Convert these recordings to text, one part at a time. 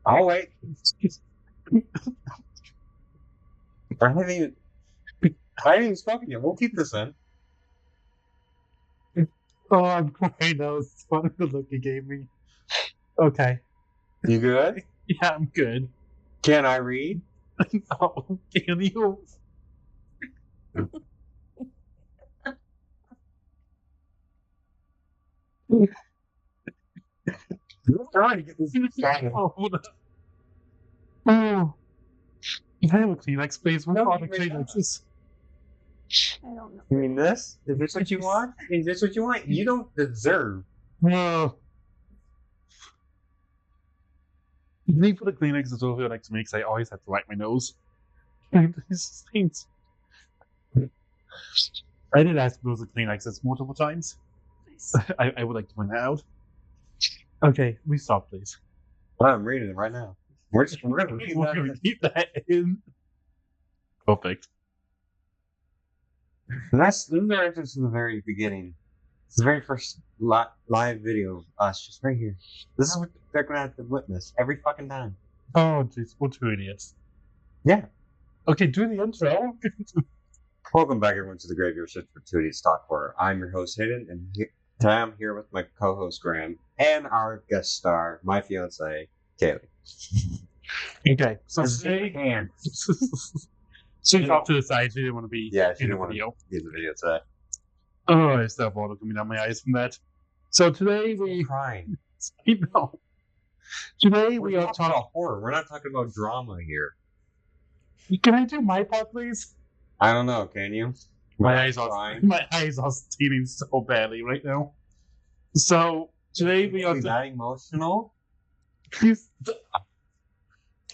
Oh wait, I haven't even spoken yet. We'll keep this in. Oh, I'm crying now. It's funny the look you gave me. Okay. You good? Yeah, I'm good. Can I read? Oh, can you? I'm trying to get this started. Oh, oh. I have a Kleenex, please. What No, are the you may not. Kleenexes? I don't know. You mean this? Is this what you want? Is this what you want? You don't deserve. Oh. You need to put the Kleenexes over next to me because I always have to wipe my nose. And these things. I did ask for those Kleenexes multiple times. Nice. I would like to point that out. Okay, we stop, please. Well, I'm reading it right now. We're gonna read We're that. going to keep that in. Perfect. And this is our entrance from the very beginning. It's the very first live video of us, just right here. This is what they're gonna have to witness every fucking time. Oh, jeez, we're two idiots. Yeah. Okay, do the intro. Welcome back, everyone, to the Graveyard Shift for 2D Stock Horror. I'm your host, Hayden, and today I'm here with my co-host, Graham, and our guest star, my fiance, Kaylee. Okay, so today, she's off to the side. She didn't want to be Yeah, she in didn't the want video. to be in the video today. Oh, I still have water coming down my eyes from that. So today I'm crying. I know. Today we We're are talking about horror. We're not talking about drama here. Can I do my part, please? I don't know. Can you? My eyes are steaming so badly right now. So today we are. Is that emotional? Please.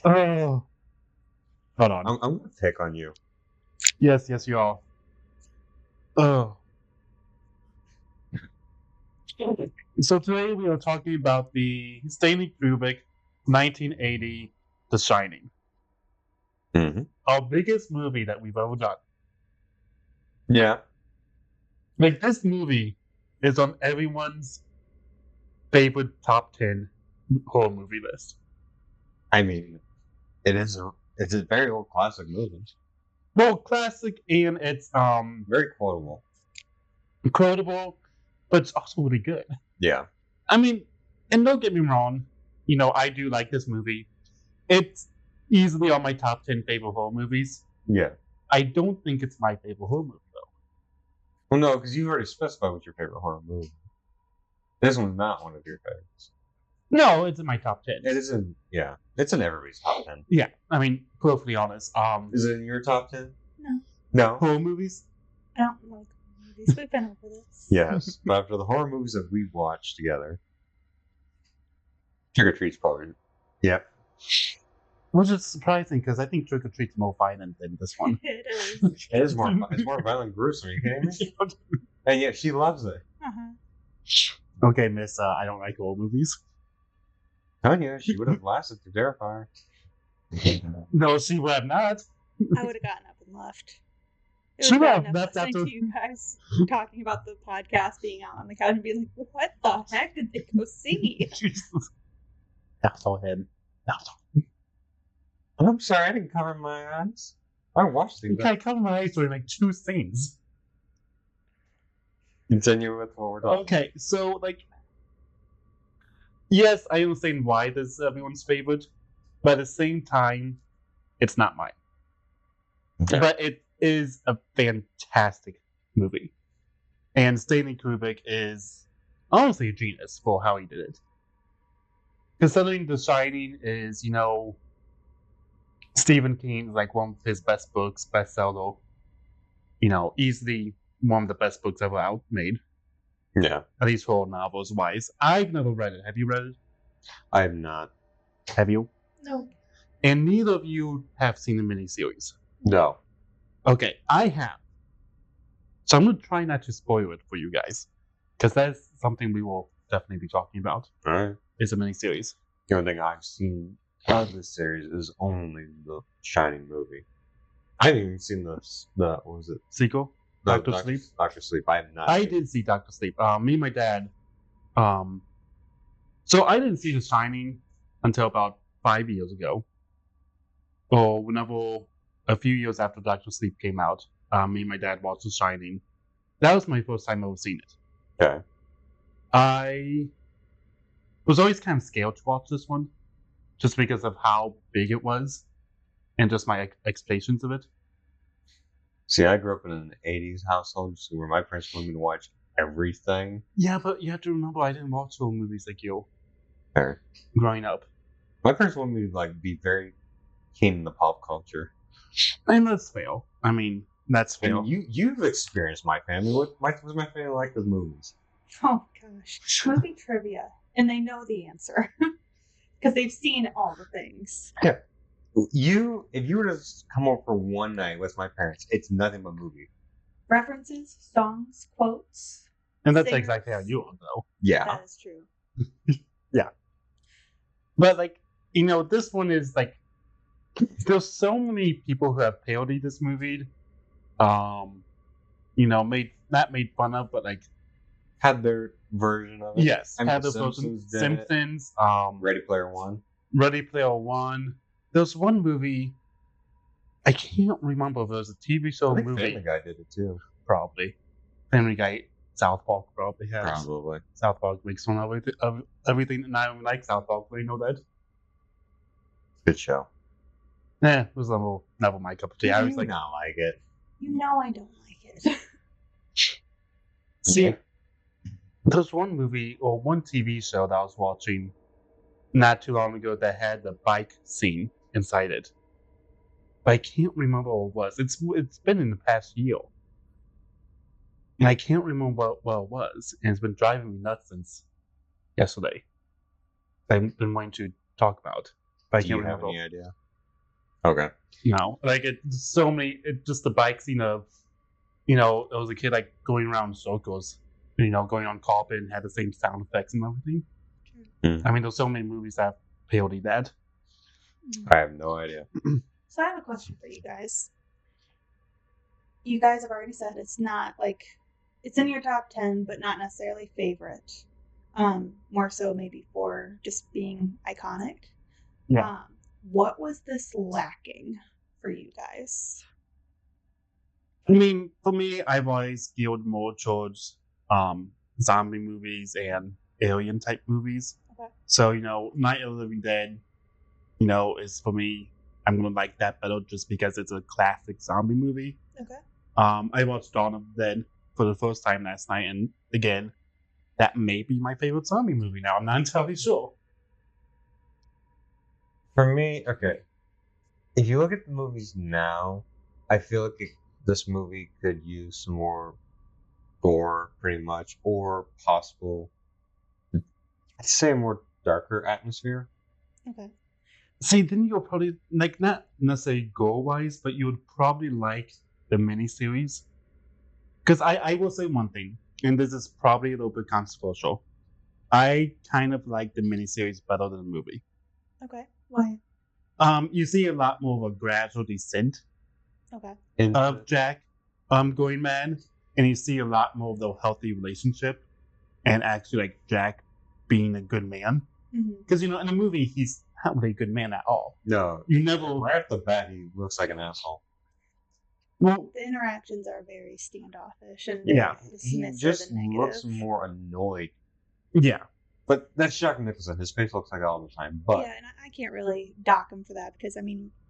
Oh. Hold on. I'm gonna pick on you. Yes, you are. Oh. So today we are talking about the Stanley Kubrick 1980 The Shining. Mm-hmm. Our biggest movie that we've ever done. Yeah. Like, this movie is on everyone's favorite top 10 horror movie list. I mean, it's a very old classic movie. Well, classic, and it's Very quotable. incredible, but it's also really good. Yeah. I mean, and don't get me wrong, you know, I do like this movie. It's easily on my top 10 favorite horror movies. Yeah. I don't think it's my favorite horror movie, though. Well, no, because you already specified what's your favorite horror movie. This one's not one of your favorites. No, it's in my top 10. It isn't. Yeah, it's in everybody's top 10. Yeah, I mean, perfectly honest. Is it in your top 10? No. No. Horror movies? I don't like movies. We've been over this. Yes, but after the horror movies that we watched together, Trick or Treat's probably. Yep. Which is surprising because I think Trick or Treat's more violent than this one. It is. It is more. It's more violent, and gruesome. Are you kidding me? And yet she loves it. Uh-huh. Okay, miss, I don't like horror movies. Tanya, she would have lasted to Terrifier. No, she would have not. I would have gotten up and left. It She was would bad have enough left listening after. to you guys talking about the podcast being out on the couch and being like, what the heck did they go see? Jesus. That's all him. I'm sorry, I didn't cover my eyes. I watched these. You can't cover my eyes doing like two things. Continue with what we're talking. Okay, so like, yes, I understand why this is everyone's favorite, but at the same time, it's not mine. Okay. But it is a fantastic movie, and Stanley Kubrick is honestly a genius for how he did it. Considering The Shining is, you know, Stephen King's like one of his best books, bestseller. You know, easily one of the best books ever out made. Yeah, At least horror novels wise. I've never read it. Have you read it? I have not. Have you? No. And neither of you have seen the miniseries. No. Okay, I have. So I'm going to try not to spoil it for you guys. Because that's something we will definitely be talking about. All right. Is a miniseries. The only thing I've seen of this series is only the Shining movie. I haven't even seen the what was it? sequel, No, Doctor Sleep. Doctor Sleep. I have not. I seen it. did see Doctor Sleep. Me and my dad. So I didn't see The Shining until about 5 years ago, or whenever a few years after Doctor Sleep came out. Me and my dad watched The Shining. That was my first time ever seeing it. Okay. I was always kind of scared to watch this one, just because of how big it was, and just my expectations of it. See, I grew up in an '80s household, so where my parents wanted me to watch everything. Yeah, but you have to remember, I didn't watch old movies like you Fair. growing up. My parents wanted me to like be very keen in the pop culture. And that's fair. I mean, that's fair. And you've experienced my family. What was my family like with movies? Oh gosh, movie trivia, and they know the answer because they've seen all the things. If you were to come over for one night with my parents, it's nothing but movie. References, songs, quotes. And that's singers. exactly how you are, though. Yeah. That is true. But, like, you know, this one is, like, there's so many people who have parodied this movie. You know, not made fun of, but, like, Had their version of it. yes, I mean, had the the version. Simpsons did it. Simpsons, Ready Player One. Ready Player One. There's one movie, I can't remember if it was a TV show I or think movie. Family Guy did it too. Probably. Family Guy, South Park probably has. Probably. South Park makes fun of everything, and I don't like South Park, but you know that. Good show. It was never my cup of tea. I was like, not like it. You know I don't like it. see, Yeah. there's one movie or one TV show that I was watching not too long ago that had the bike scene inside it. But I can't remember what it was. It's been in the past year. And I can't remember what it was. And it's been driving me nuts since yesterday. I've been wanting to talk about. But I Do can't you have remember. any idea? Okay. No. Like it's so many just the bike scene of it was a kid like going around in circles, going on carpet and had the same sound effects and everything. I mean, there's so many movies that have parodied that. I have no idea. So I have a question for you guys. You guys have already said it's not like it's in your top 10, but not necessarily favorite. More so maybe for just being iconic. Yeah. What was this lacking for you guys? I mean, for me, I've always geared more towards zombie movies and alien type movies. Okay. So, Night of the Living Dead, is for me, I'm gonna like that better just because it's a classic zombie movie. Okay. I watched Dawn of the Dead for the first time last night, and again, that may be my favorite zombie movie now. I'm not entirely sure. For me, okay. If you look at the movies now, I feel like this movie could use some more gore, pretty much, or possible, I'd say, a more darker atmosphere. Okay. See, then you'll probably, like, not necessarily gore-wise, but you would probably like the miniseries. Because I will say one thing, and this is probably a little bit controversial. I kind of like the miniseries better than the movie. Okay. Why? You see a lot more of a gradual descent Okay. of Jack going mad, and you see a lot more of the healthy relationship and actually like Jack being a good man. Because in the movie he's not really a good man at all. No. You never Right off the bat, he looks like an asshole. well The interactions are very standoffish and Yeah. He dismissive just and looks negative. more annoyed. yeah. But that's Jack Nicholson. His face looks like that all the time. But Yeah, and I can't really dock him for that because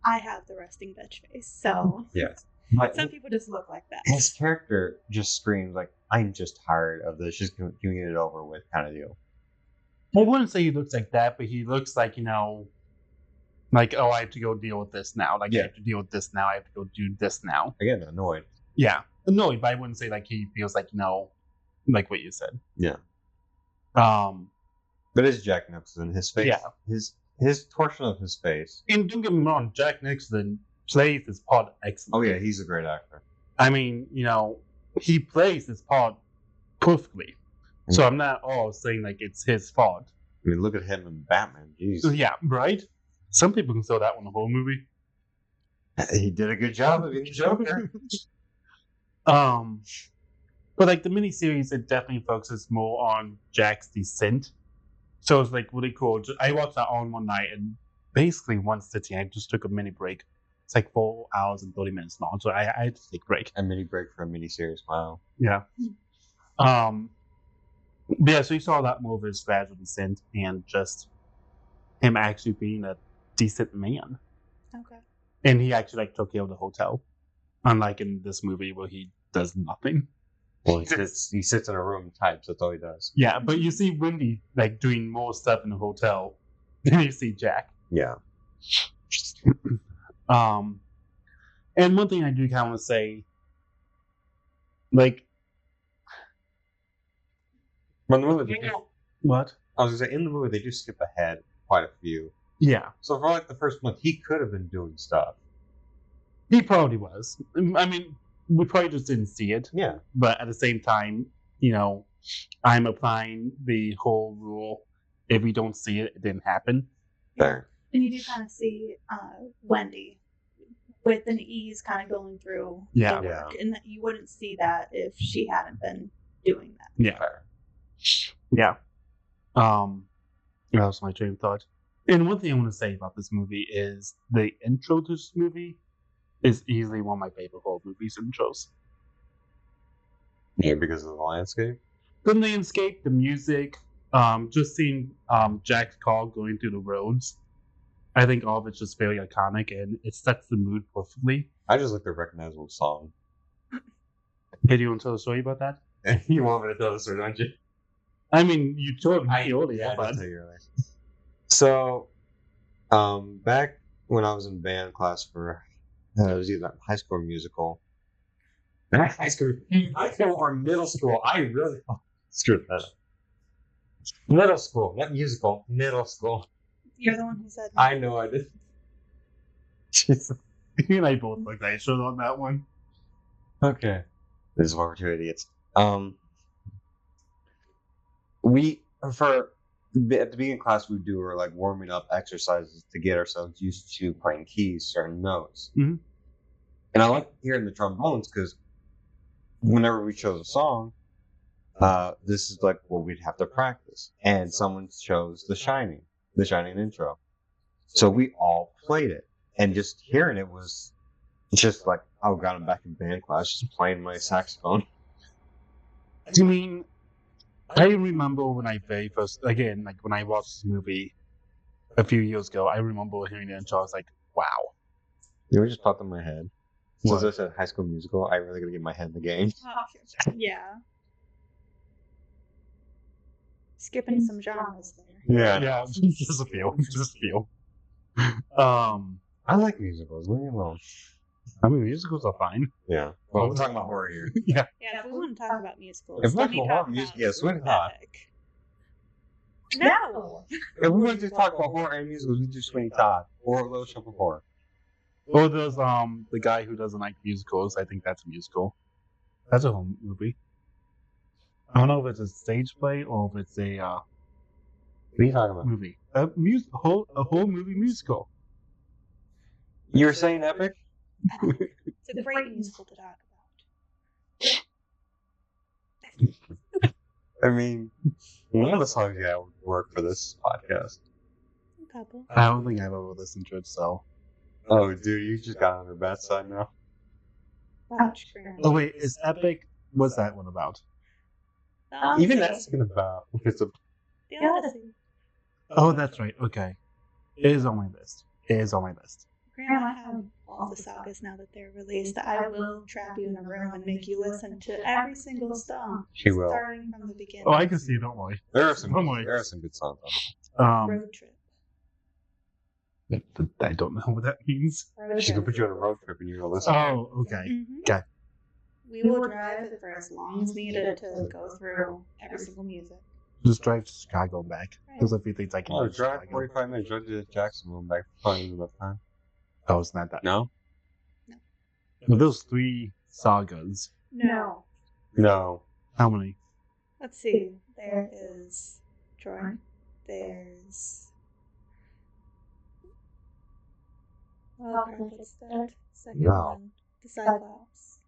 I have the resting bitch face, so yeah. But some people just look like that. his character just screams like, "I'm just tired of this. Just can you get it over with?" kind of deal. I wouldn't say he looks like that, but he looks like, like, oh, I have to go deal with this now. Like, Yeah. I have to deal with this now. I have to go do this now. Again, annoyed. Yeah. Annoyed, but I wouldn't say, like, he feels like, like what you said. Yeah. But it's Jack Nicholson. His face. Yeah. His torsion of his face. and don't get me wrong, Jack Nicholson plays his part excellent. Oh yeah, he's a great actor. I mean, he plays his part perfectly. So I'm not all saying, like, it's his fault. I mean, look at him in Batman. Jeez. Yeah, right? Some people can sell that one the whole movie. He did a good job of being Joker. But like the miniseries, it definitely focuses more on Jack's descent. So it's like really cool. I watched that all in one night, and basically one sitting. I just took a mini break. It's like 4 hours and 30 minutes long, so I had to take a break. A mini break for a mini series. Wow. Yeah. But yeah, so you saw that more of his gradual descent and just him actually being a decent man. Okay. And he actually like took care of the hotel, unlike in this movie where he does nothing. Well, he sits in a room and types. That's all he does. Yeah, but you see Wendy like doing more stuff in the hotel than you see Jack. Yeah. And one thing I do kind of want to say, like, But in the movie, what? I was gonna say in the movie they do skip ahead quite a few. Yeah, So for like the first month, he could have been doing stuff. he probably was. I mean, we probably just didn't see it. Yeah. But at the same time, I'm applying the whole rule: if we don't see it, it didn't happen. There. And you do kind of see Wendy with an ease kind of going through Yeah. the work. And that you wouldn't see that if she hadn't been doing that. Yeah. Fair. Yeah. That was my train of thought. And one thing I want to say about this movie is the intro to this movie is easily one of my favorite horror movies intros. Yeah, because of the landscape. The landscape, the music, just seeing Jack's car going through the roads. I think all of it's just very iconic and it sets the mood perfectly. I just like the recognizable song. Okay, do you want to tell a story about that? You want me to tell the story, don't you? I mean, you told me I earlier, did but tell you earlier. So, back when I was in band class for, it was either high school or musical. High school or middle school. I really screwed that up. Middle school, not musical. Middle school. You're the one who said I know I did. Jesus. you and I both looked like shit on that one. Okay. This is why we're two idiots. We at the beginning of class we do like warming up exercises to get ourselves used to playing keys, certain notes. Mhm. And I like hearing the trombones because whenever we chose a song, this is like what we'd have to practice. And someone chose the Shining intro. So we all played it, and just hearing it was just like, oh god, I'm back in band class, just playing my saxophone. I mean, I remember when I very first, again, like when I watched this movie a few years ago, I remember hearing the intro. I was like, wow. You know, just popped in my head. Since What? I said High School Musical, I really gotta get my head in the game. yeah. Skipping some genres there. Yeah, just a few. I like musicals. Leave me alone. I mean, musicals are fine. Yeah. Well, we're talking about horror here. Yeah. Yeah, if we want to talk about musicals, If we let me talk talk about music, about yeah, swing hot. Epic. No! If we want to talk about horror and musicals, we do Sweeney Todd or Little Shop of Horror. Or there's the guy who doesn't like musicals. I think that's a musical. That's a whole movie. I don't know if it's a stage play or if it's a What are you talking about? movie. A whole movie musical. You were saying Epic? It's a great musical to talk about. I mean, one of the songs that would work for this podcast. A couple. I don't think I've ever listened to it, so. Oh, dude, you just got on her bad side now. Ouch. Oh wait, is Epic? What's that one about? Even asking about it's a The Odyssey. Oh, that's right. Okay, it is on my list. Grandma, I have all the sagas now that they're released. I will trap you in a room and make you listen to every single song. She will. Starting from the beginning. Oh, I can see it. Don't worry. There are some good songs on Road trip. I don't know what that means. Road it. She can trip. put you on a road trip and you're gonna listen. Oh, okay. Mhm. Okay. We will drive it for as long as needed to go through every single music. Just drive to Chicago and back. There's a few things I can Oh, do. to drive Chicago. 45 minutes, drive to Jacksonville and back probably enough time. Oh, it's not that. No? Well, those 3 sagas. No. No. How many? Let's see. There is Troy. There's Oh crap, it's that second No. one. The Cyclops.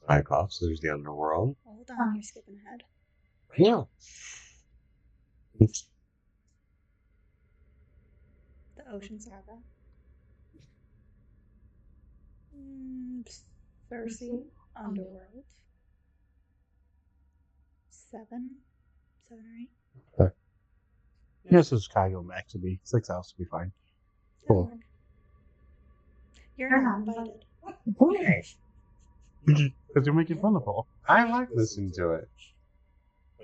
Cyclops, there's the underworld. Hold on, you're skipping ahead. Yeah. The Ocean Saga. Cersei, Underworld. 7 or 8. Yes, it's Chicago Max to be 6 hours to be fine. Cool. You're not invited. Why? Because you're making fun of her. I like listening to it.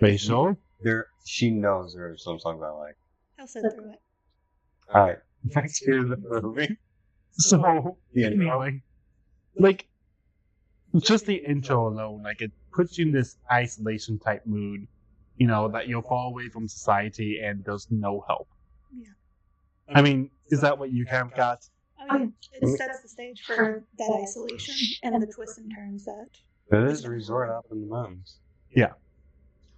Wait, sure? She knows there are some songs I like. He'll sit through it. Alright, back to the movie. So, The intro. anyway, like, just the intro alone, like, it puts you in this isolation type mood, you know, that you're far away from society and there's no help. Yeah. I mean, is that what you kind of got? Oh yeah, it sets the stage for that isolation and the twists and turns that. It is a resort up in the mountains.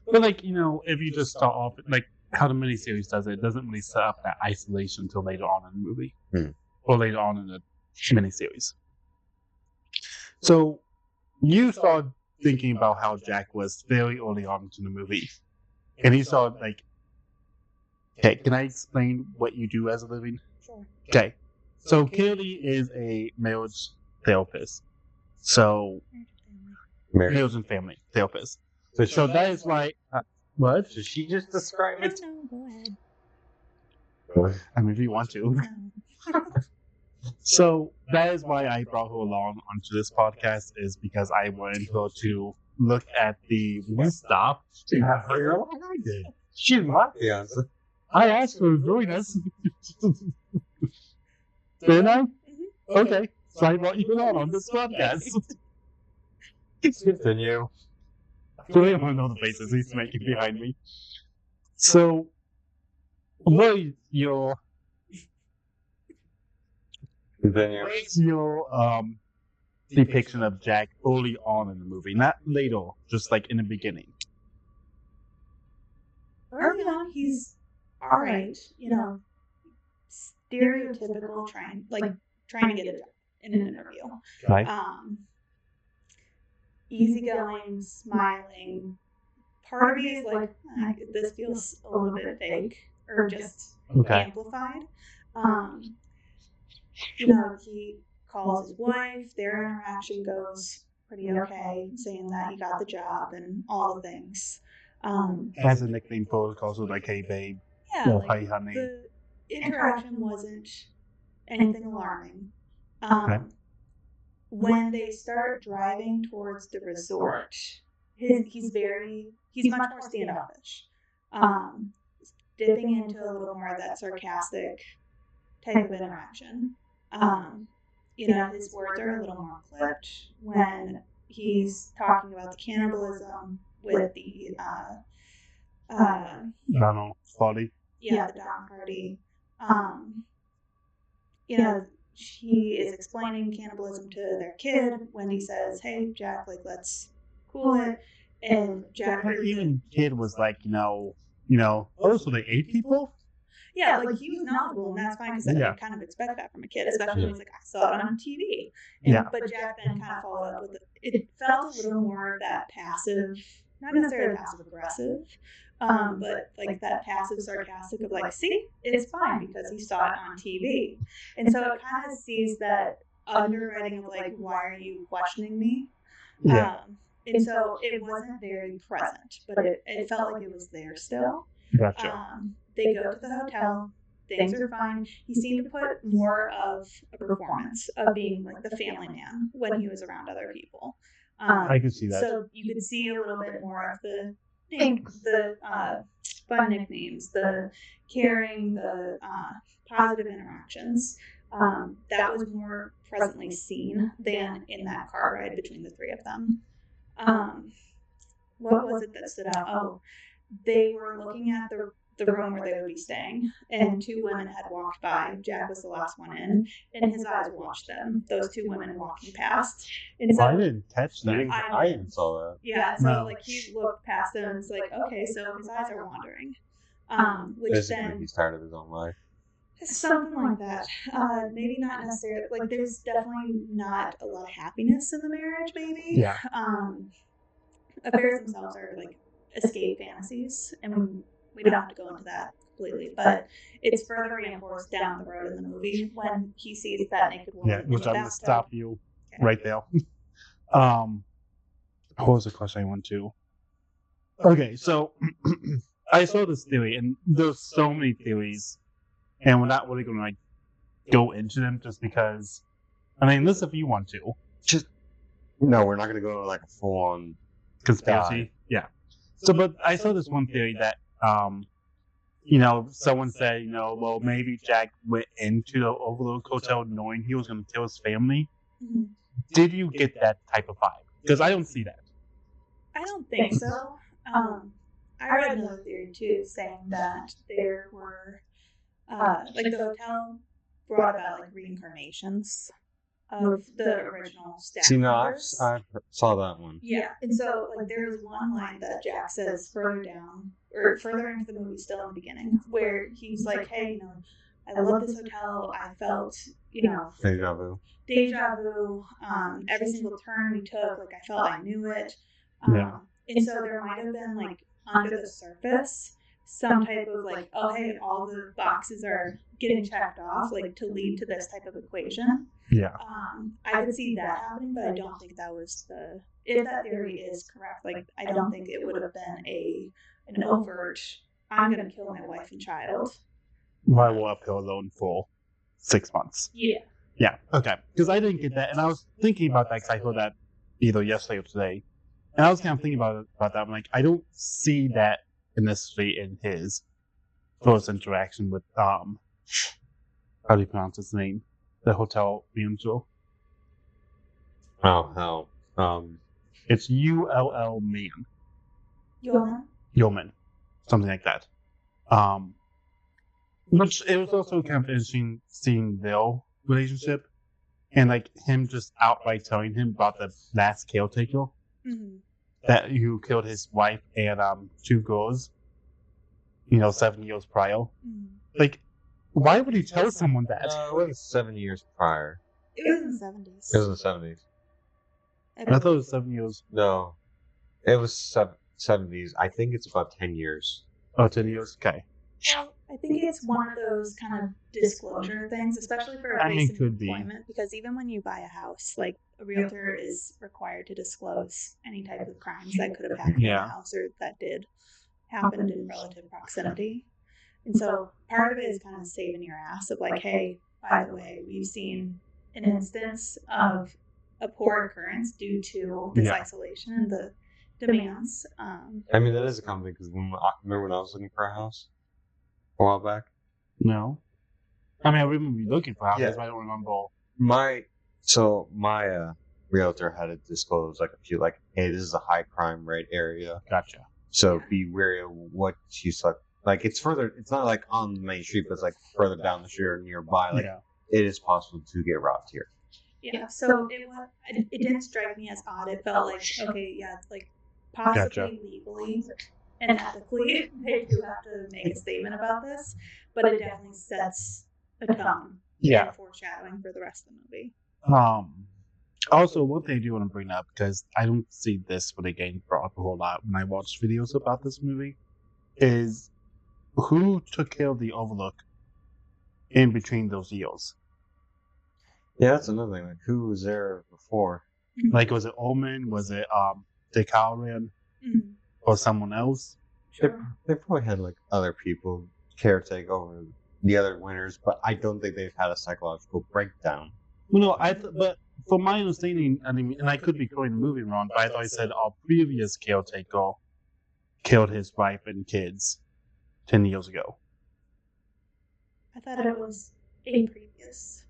But, like, you know, if you just start off, like, how the miniseries does it doesn't really set up that isolation until later on in the movie. Or later on in the miniseries. So, you start thinking about how Jack was very early on into the movie. And he started, like, okay, can I explain what you do as a living? Sure. Okay. So, Kelly is a marriage therapist. So, marriage and family therapist. So that is why. What? Should she just describe it? No, go ahead. I mean, if you want to. No. So that is why I brought her along onto this podcast, is because I wanted her to look at the stuff. Yeah, like I did. She's my fiance. I asked her to join us. Didn't I? Mhm. Okay. So I brought you on this podcast. Continue. So I don't know the faces he's making behind me. So, what is your Continue. depiction of Jack early on in the movie? Not later, just like in the beginning. Early on, he's alright, you know, stereotypical trying to get a job in an interview. Right? Easygoing, smiling. Part of me is like, this feels a little bit fake or just Okay. amplified. You know, he calls his wife. Their interaction goes pretty okay, saying that he got the job and all the things. Has a nickname for her, calls her like, hey babe, Yeah, or like hey honey. the interaction wasn't anything alarming. Okay. When they start driving towards the resort, he's much more standoffish. Dipping into a little more of that sarcastic type of interaction. You know, his words are a little more clipped when he's talking about the cannibalism with the Donald Spotty. the Don Party. You know, he is explaining cannibalism to their kid when he says, "Hey, Jack, like let's cool it." And Jack, Her even kid was like, oh, so they ate people? yeah, like he was knowledgeable, and that's fine because Yeah. you kind of expect that from a kid, especially when he's like, "I saw it on TV." Yeah. But Jack then kind of followed up with it felt a little more of that passive, not necessarily passive aggressive, but like that passive sarcastic of like, "See, it's fine because he saw it on TV," and so it kind of sees that underwriting of like, "Why are you questioning me?" Yeah. And so it wasn't very present, but it felt like it was there still. Gotcha. They go to the hotel. Things are fine. He seemed to put more of a performance of being like the family man when he was around other people. I could see that. So you could see a little bit more of the fun nicknames, the caring, the positive interactions. That was more presently seen than in that car ride between the three of them. What was it that stood out? Oh, they were looking at the room where they would be staying, and two women had walked by. Jack was the last one in, and his eyes watched them, those two women walking past. And so I didn't catch that. I even saw that. yeah, so No. like he looked past them and it's like, okay, so his eyes are wandering. Which Basically, then he's tired of his own life. Something like that. Maybe not necessarily. Like, there's definitely not a lot of happiness in the marriage. Maybe. Yeah. Affairs themselves are like escape fantasies, and we don't have to go into that completely. But it's further reinforced down the road in the movie when he sees that naked woman. Yeah, in which the I'm gonna bathtub. stop you Okay. right there. What was the question I went to? Okay, so I saw this theory, and there's so many theories, and we're not really gonna like go into them just because. I mean, this if you want to Just no, we're not gonna go like a full on. conspiracy, yeah. So, but I saw this one theory that someone said, well, maybe Jack went into the Overlook Hotel knowing he was going to kill his family. Mhm. Did you get that type of vibe? Because I don't see that. I don't think so. I read another theory too, saying that there were, like, the hotel brought about like reincarnations of the original staff See, no, members. I saw that one. Yeah, and so like there's one line that Jack says further down or further into the movie, still in the beginning, where he's like, "Hey, I love this hotel. I felt, Deja vu. deja vu. Every single turn we took, like I felt I knew it. Yeah. And so there might have been like under the surface some type of like, oh hey, all the boxes are getting checked off, like to lead to this type of equation. Yeah. I could see that happening, but I don't think that was the. If that theory is correct, like I don't think it would have been an overt. I'm gonna kill my wife and child. Why will uphill alone for 6 months? Yeah. Yeah. Okay. Because I didn't get that, and I was thinking about that because I heard that either yesterday or today, and I was kind of thinking about that. I'm like, I don't see that necessarily in his first interaction with how do you pronounce his name? The hotel manager. Oh hell. It's ULL man. Yeoman? Something like that. Which it was also kind of interesting seeing their relationship and like him just outright telling him about the last caretaker Mm-hmm. that who killed his wife and 2 girls, 7 years prior. Mm-hmm. Like, why would he tell someone that? No, it was 7 years prior. It was in the 70s. It was in the 70s. I thought it was 7 years. No, it was 70s. I think it's about 10 years. Oh, 10 years? Okay. Well, I think it's one of those kind of disclosure things, especially for a place of could be. employment, because even when you buy a house, like a realtor is required to disclose any type of crimes that could have happened in Yeah. the house or that did happen in relative proximity. And so part of it is kind of saving your ass of like, hey, by the way, we've seen an instance of a poor occurrence due to this Yeah. isolation and the demands. I mean, that is a common thing because remember when I was looking for a house a while back? No. I mean, I remember you looking for houses, Yeah. but I don't remember. My realtor had to disclose like a few, like, hey, this is a high crime rate area, Gotcha. so be wary of what you suck. Like, it's further. It's not like on the main street, but it's like further down the street or nearby. Like, Yeah. it is possible to get robbed here. Yeah, so it didn't strike me as odd. It felt like, okay, yeah, like possibly Gotcha. legally and ethically, they do have to make a statement about this, but it definitely sets a tone Yeah. and foreshadowing for the rest of the movie. Also, one thing I do want to bring up, because I don't see this really getting brought up a whole lot when I watch videos about this movie, is who took care of the Overlook in between those years? Yeah, that's another thing. Like, who was there before? Like, was it Ullman? Was it Dick Halloran? Mm-hmm. Or someone else? Sure. They probably had like other people caretake over the other winners, but I don't think they've had a psychological breakdown. Well, no, but from my understanding, I mean, and I could be quoting the movie wrong, but I thought I said our previous caretaker killed his wife and kids 10 years ago. I thought it was a previous.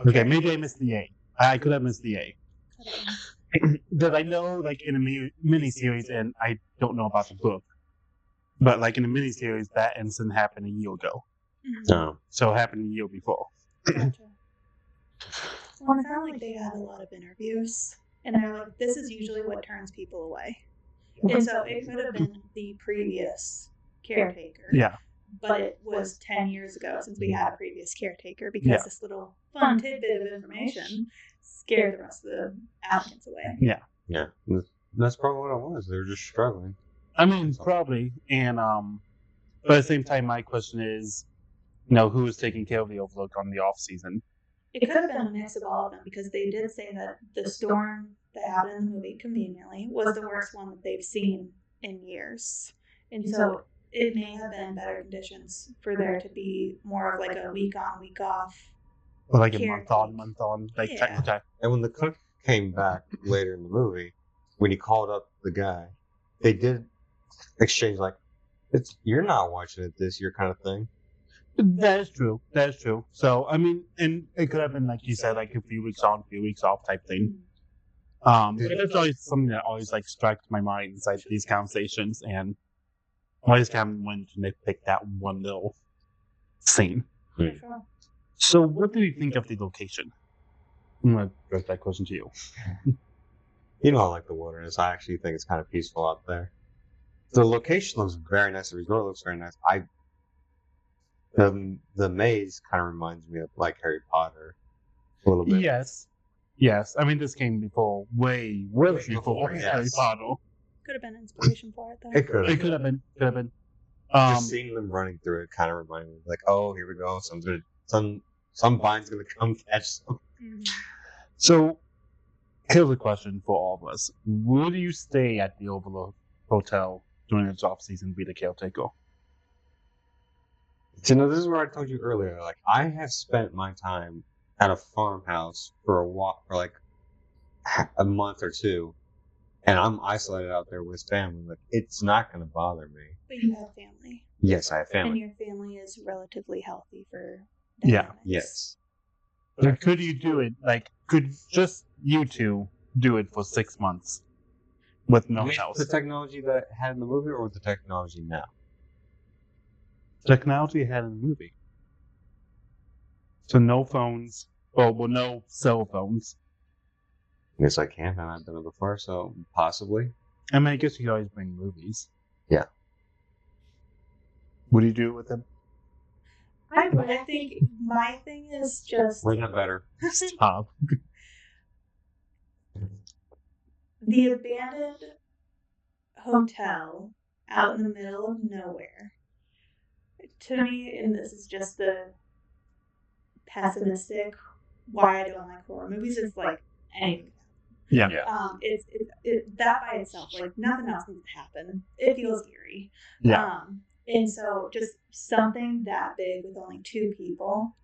Okay, maybe I missed the A. I could have missed the A. Because I know, like, in a miniseries, and I don't know about the book, but, like, in the miniseries, that incident happened a year ago. Mhm. No. So it happened a year before. Gotcha. Well, it sounded like they had a lot of interviews, and they're like, this is usually what turns people away. And so it could have been the previous caretaker. Yeah. but it was 10 years ago since we had a previous caretaker because Yeah. this little fun tidbit of information scared the rest of the applicants away. Yeah. Yeah, that's probably what it was. They were just struggling. I mean, probably. And but at the same time, my question is, who is taking care of the Overlook on the off season? It could have been a mix of all of them because they did say that the storm that happened in the movie, conveniently, was the worst one that they've seen in years. And so it may have been better conditions for there to be more of like a week on, week off. Or like a Caretaker. month on, like Yeah. okay. And when the cook came back later in the movie, when he called up the guy, they did exchange like, "You're not watching it this year," kind of thing. That is true. That is true. So I mean, and it could have been like you said, like a few weeks on, few weeks off type thing. But it's always something that always like strikes my mind inside these conversations, and I always kind of wanted to nitpick that one little scene. For sure. So, what do you think of the location? I'm gonna address that question to you. You know, I like the wilderness. I actually think it's kind of peaceful out there. The location looks very nice. The resort looks very nice. The maze kind of reminds me of like Harry Potter a little bit. Yes. I mean, this came before, way before Yes. Harry Potter. Could have been inspiration for it, though. It could It have. could have been. Just seeing them running through it kind of reminded me, like, oh, here we go. Some vine's gonna come catch them. Mhm. So, here's a question for all of us: will you stay at the Overlook Hotel during its off-season, be the caretaker? You know, this is where I told you earlier. Like, I have spent my time at a farmhouse for a walk for like a month or two, and I'm isolated out there with family. Like, it's not gonna bother me. But you have family. Yes, I have And family. your family is relatively healthy for Yeah. dynamics. Yes. Like, could you do it? Like, could just you two do it for 6 months with no one With else? the technology that had in the movie, or with the technology now? Technology had in the movie. So no phones, well, no cell phones. Yes, I can, and I've done it before, so possibly. I mean, I guess you could always bring movies. Yeah. What do you do with them? I would. I think my thing is just We're not better. Stop. the abandoned hotel out in the middle of nowhere. To me, and this is just the pessimistic why I don't like horror movies, it's like anything. Yeah. It's that by itself, like nothing else needs to happen. It feels eerie. Yeah. And so just something that big with only two people.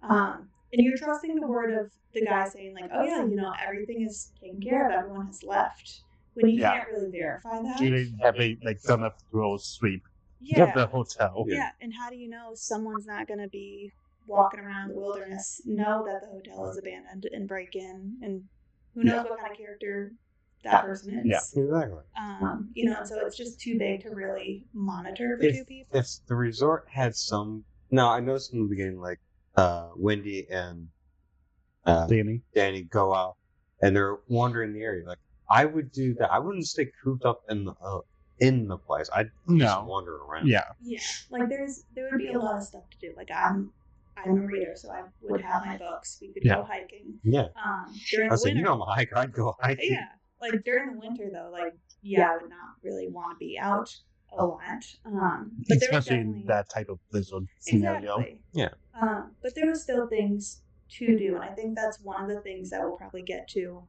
And you're trusting the word of the guy saying like, oh yeah, everything is taken care of, everyone has left. When you Yeah. can't really verify that. They have done a thorough sweep Yeah. of the hotel. Yeah, and how do you know someone's not going to be walking around the wilderness, know that the hotel is abandoned, and break in, and who knows what kind of character that person is? Yeah. Exactly. So it's just too big to really monitor for two people. If the resort had some, now I noticed in the beginning, like Wendy and Danny go out and they're wandering the area. Like, I would do that. I wouldn't stay cooped up in the place. I'd just wander around. Yeah. Yeah, like there would be a lot of stuff to do. Like I'm a reader, so I would have my books. We could go hiking. Yeah. During I the said, winter, I'm a hiker. I'd go hiking. yeah, like during the winter though, like I would not really want to be out a lot. But there was Especially definitely in that type of blizzard scenario. exactly. Yeah. But there was still things to do, and I think that's one of the things that we'll probably get to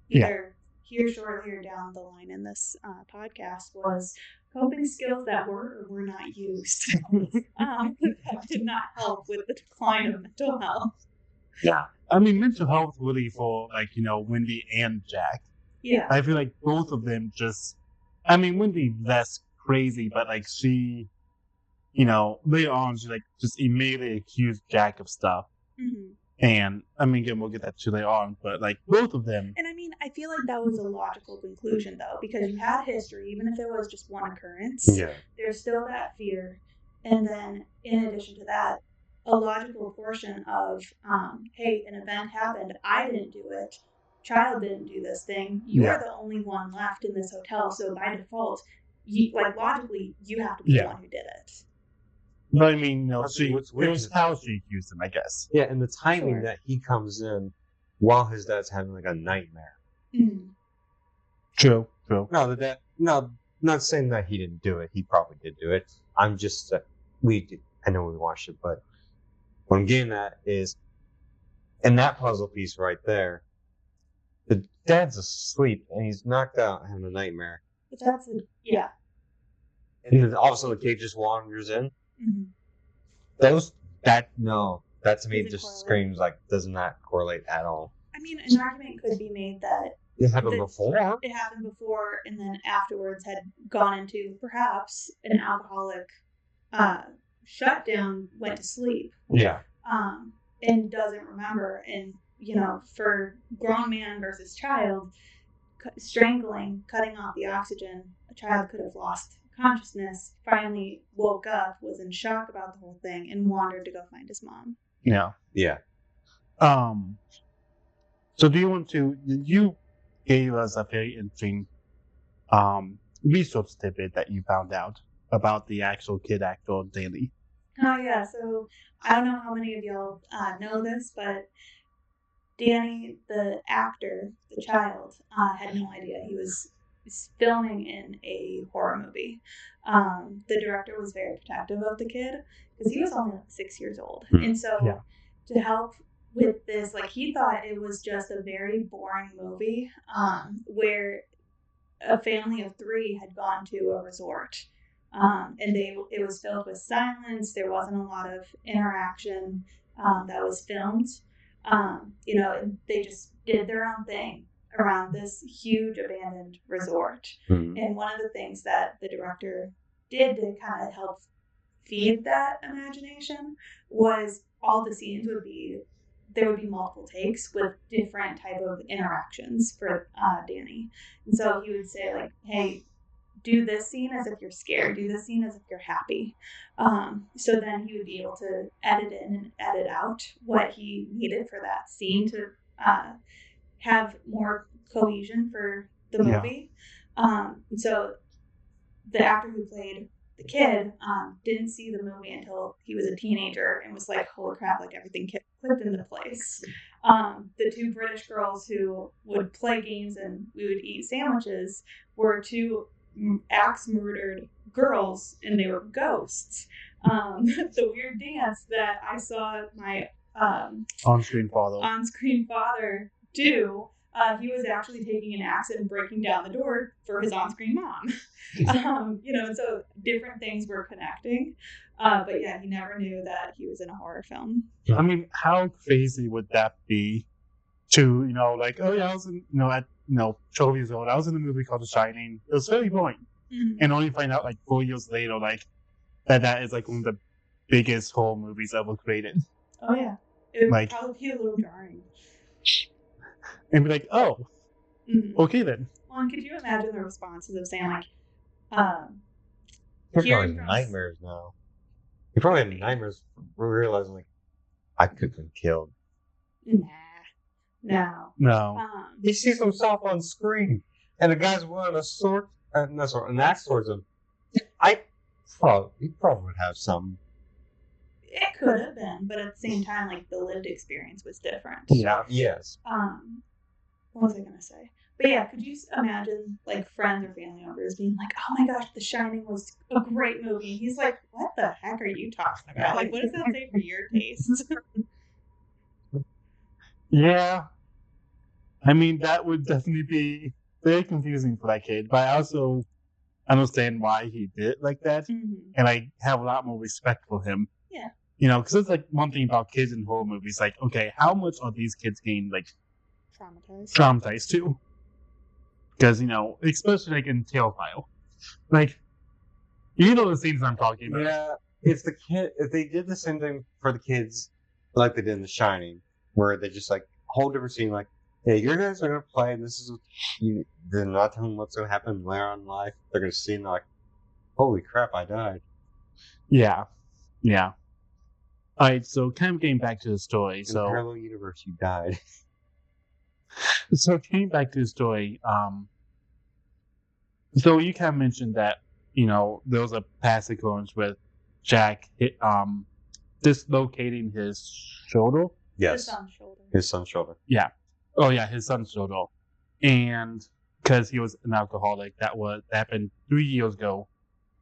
either here shortly or down the line in this podcast was coping skills that were or were not used. That did not help with the decline of mental health. Yeah. I mean, mental health really for Wendy and Jack. Yeah. I feel like both of them Wendy less crazy, but like she, later on she just immediately accused Jack of stuff. Mm-hmm. And again, we'll get that to later on, but like both of them. And I feel like that was a logical conclusion though, because you had history, even if it was just one occurrence. Yeah. There's still that fear, and then in addition to that, a logical portion of, hey, an event happened, I didn't do it, child didn't do this thing, you're the only one left in this hotel, so by default, logically, you have to be the one who did it. But I mean, What's it weird was is- how she accused him, I guess. Yeah, and the timing Sure. that he comes in while his dad's having like a nightmare. Mhm. True. No, no, not saying that he didn't do it. He probably did do it. I'm just I know we watched it, but what I'm getting at is, in that puzzle piece right there, the dad's asleep and he's knocked out having a nightmare, But that's yeah. and then all of a sudden the kid just wanders in. Mhm. That to me Does it just correlate? screams like does not correlate at all. I mean, an argument could be made that It happened The- before. it happened before and then afterwards had gone into perhaps an alcoholic shutdown, went to sleep, Yeah. and doesn't remember. And, for grown man versus child, strangling, cutting off the oxygen, a child could have lost consciousness, finally woke up, was in shock about the whole thing, and wandered to go find his mom. Yeah. Yeah. So do you want to? You gave us a very interesting research tidbit that you found out about the actual kid actor Danny. Oh, yeah. So I don't know how many of y'all know this, but Danny, the actor, the child, had no idea he was filming in a horror movie. The director was very protective of the kid because he was only 6 years old. And so Yeah. to help with this, he thought it was just a very boring movie where a family of 3 had gone to a resort. And it was filled with silence. There wasn't a lot of interaction that was filmed. And they just did their own thing around this huge abandoned resort. Mhm. And one of the things that the director did to kind of help feed that imagination was all the scenes there would be multiple takes with different type of interactions for Danny. And so he would say hey, do this scene as if you're scared, do this scene as if you're happy. So then he would be able to edit in and edit out what he needed for that scene to have more cohesion for the movie. And so the actor who played the kid didn't see the movie until he was a teenager and was like, holy crap, everything clicked into place. The 2 British girls who would play games and we would eat sandwiches were 2 axe murdered girls, and they were ghosts. The weird dance that I saw my On-screen father do, he was actually taking an axe and breaking down the door for his on-screen mom. So different things were connecting. But yeah, he never knew that he was in a horror film. I mean, how crazy would that be? To I was in at 12 years old. I was in a movie called The Shining. It was very boring, and only find out 4 years later that is one of the biggest horror movies ever created. Oh yeah, it would probably be a little jarring. And be like, oh, okay then. Well, and could you imagine the responses of saying You're probably having nightmares now. You're probably having nightmares realizing I could have been killed. No. He sees himself on screen, and the guy's wearing a sword, and that's towards him. He probably would have some. It could have been, but at the same time, the lived experience was different. Yeah. Yes. What was I gonna say? But yeah, could you imagine friends or family members being like, "Oh my gosh, The Shining was a great movie." And he's like, "What the heck are you talking about? What does that say for your taste?" Yeah. I mean, that would definitely be very confusing for that kid, but I also understand why he did it like that, and I have a lot more respect for him. Yeah. Because it's one thing about kids in horror movies, okay, how much are these kids getting traumatized too? Because especially in Terrifier, the scenes I'm talking about. Yeah, if they did the same thing for the kids like they did in The Shining, where they just whole different scene, hey, your guys are gonna play, and this is they're not telling them what's gonna happen later on in life. They're gonna see and holy crap, I died. Yeah. All right, so kind of getting back to the story. In the parallel universe, you died. So getting back to the story, so you kind of mentioned that there was a past occurrence with Jack dislocating his shoulder. Yes. His son's shoulder. His son's shoulder. Yeah. Oh yeah, his son's shoulder, and because he was an alcoholic, that happened 3 years ago.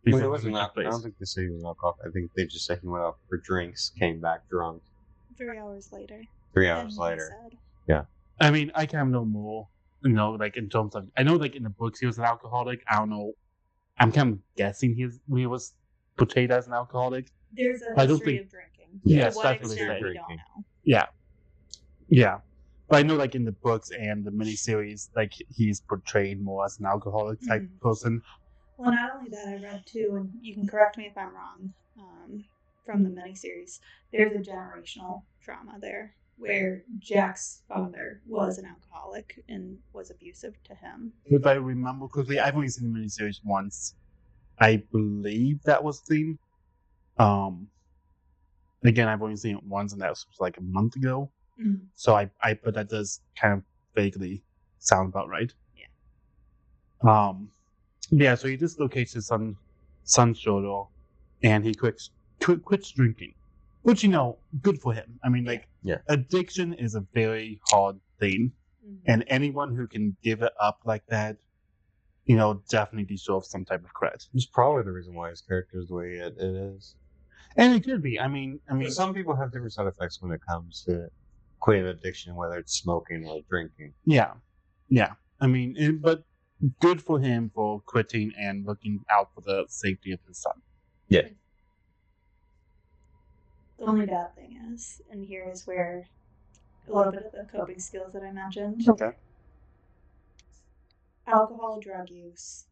Well, before it wasn't the movie took I don't place. think they said he was an alcoholic. I think they just said he went out for drinks, came back drunk. 3 hours later. 3 than hours he later. said. I mean, I kind of know more, like in terms of, I know like in the books he was an alcoholic. I don't know. I'm kind of guessing he was portrayed as an alcoholic. There's a I don't history think- of drinking. Yes, to what that's what they extent say. we don't know. Yeah. But I know like in the books and the miniseries, like he's portrayed more as an alcoholic type Mhm. person. Well, not only that, I read too, and you can correct me if I'm wrong, from the miniseries, there's a generational trauma there where Jack's father was an alcoholic and was abusive to him. If I remember correctly, I've only seen the miniseries once. I believe that was the theme. Again, I've only seen it once, and that was like a month ago. Mm. So but that does kind of vaguely sound about right. Yeah. So he dislocates his son's shoulder, and he quits drinking, which good for him. I mean, like, Yeah. addiction is a very hard thing, Mhm. and anyone who can give it up like that, definitely deserves some type of credit. It's probably the reason why his character is the way it is. And it could be. I mean, Some people have different side effects when it comes to quitting addiction, whether it's smoking or drinking. yeah. I mean, but good for him for quitting and looking out for the safety of his son. Yeah. The only bad thing is, and here is where a little bit of the coping skills that I mentioned. Okay. Alcohol, drug use,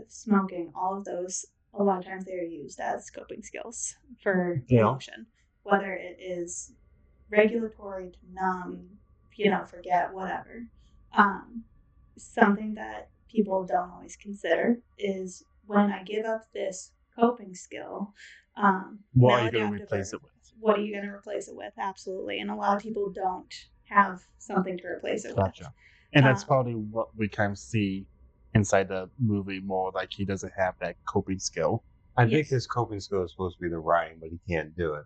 smoking, all of those, a lot of times they are used as coping skills for Yeah. emotion. Whether it is regulatory to numb, forget, whatever. Something that people don't always consider is when I give up this coping skill, What are you going to replace it with? what are you going to replace it with? Absolutely. And a lot of people don't have something to replace it with. Gotcha. And that's probably what we kind of see inside the movie more, like he doesn't have that coping skill. I think Yes. his coping skill is supposed to be the writing, but he can't do it.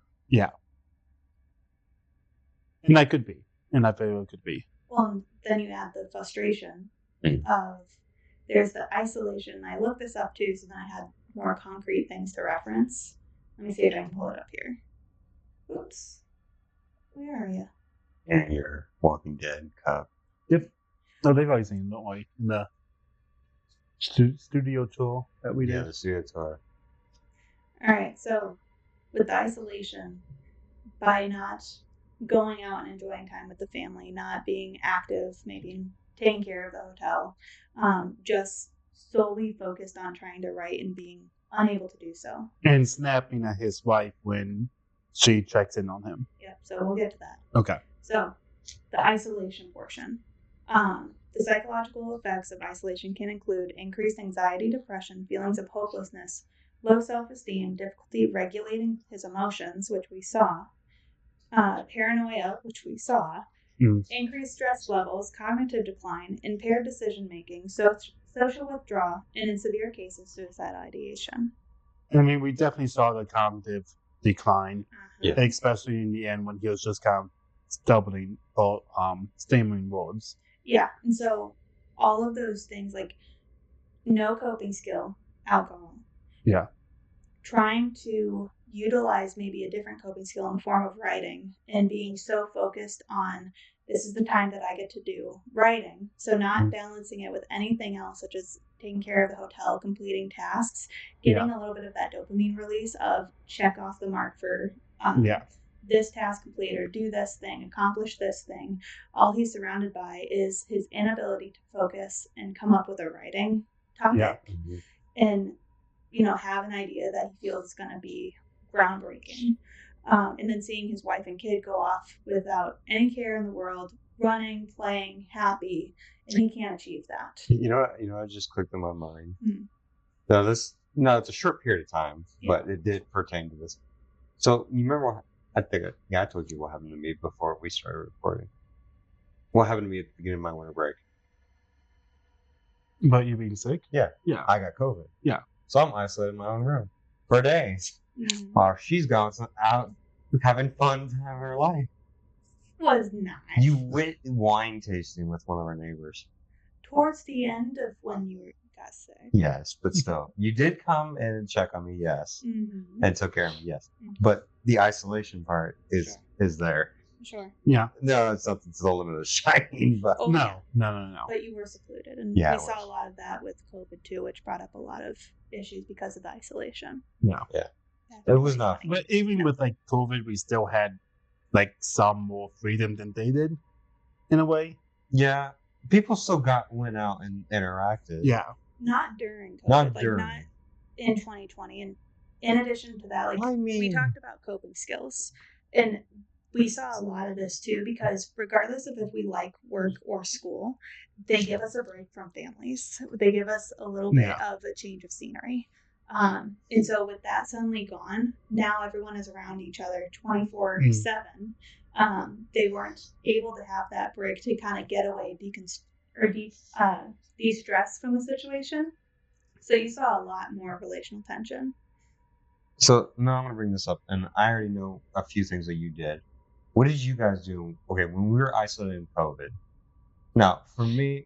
And that could be. And that very well could be. Well, then you add the frustration Mm. of there's the isolation. I looked this up too, so then I had more concrete things to reference. Let me see if I can pull it up here. Oops. Where are you? And your Walking Dead cup. No, they've already seen it, don't worry. In the studio tour that we Yeah, did. the studio tour. All right, so with the isolation, by not going out and enjoying time with the family, not being active, maybe taking care of the hotel, just solely focused on trying to write and being unable to do so. And snapping at his wife when she checks in on him. Yep, so we'll get to that. Okay. So, the isolation portion. The psychological effects of isolation can include increased anxiety, depression, feelings of hopelessness, low self-esteem, difficulty regulating his emotions, which we saw, paranoia, which we saw, increased stress levels, cognitive decline, impaired decision-making, social withdrawal, and in severe cases, suicidal ideation. I mean, we definitely saw the cognitive decline, Yeah. especially in the end when he was just kind of stumbling or stammering words. Yeah, and so all of those things, like no coping skill, alcohol. Yeah. Trying to utilize maybe a different coping skill in the form of writing and being so focused on this is the time that I get to do writing. So not balancing it with anything else, such as taking care of the hotel, completing tasks, getting a little bit of that dopamine release of check off the mark for this task complete or do this thing, accomplish this thing. All he's surrounded by is his inability to focus and come up with a writing topic and, have an idea that he feels is going to be groundbreaking. And then seeing his wife and kid go off without any care in the world, running, playing, happy, and he can't achieve that. You know what just clicked in my mind? Hmm. Now it's a short period of time, but it did pertain to this. So you remember I told you what happened to me before we started recording. What happened to me at the beginning of my winter break? But you being sick? Yeah. Yeah. I got COVID. Yeah. So I'm isolated in my own room for days. While she's gone out having fun to have her life. Was not. You went wine tasting with one of our neighbors. Towards the end of when you got sick. Yes, but still, you did come and check on me, yes, and took care of me, yes. But the isolation part is there. Sure. Yeah. No, it's something to the limit of shining, but Oh, No. But you were secluded, and Yeah, we it saw was. a lot of that with COVID too, which brought up a lot of issues because of the isolation. Yeah. It was not. But even with like COVID, we still had like some more freedom than they did, in a way. Yeah, people still went out and interacted. Yeah. Not during COVID. Not Not during. in 2020. And in addition to that, I we mean, talked about coping skills, and we saw a lot of this too because regardless of if we like work or school, they give us a break from families. They give us a little bit of a change of scenery. And so with that suddenly gone, now everyone is around each other 24/7. They weren't able to have that break to kind of get away, de-stress from the situation. So you saw a lot more relational tension. so now I'm gonna bring this up, and I already know a few things that you did. What did you guys do? Okay, when we were isolated in COVID. Now, for me,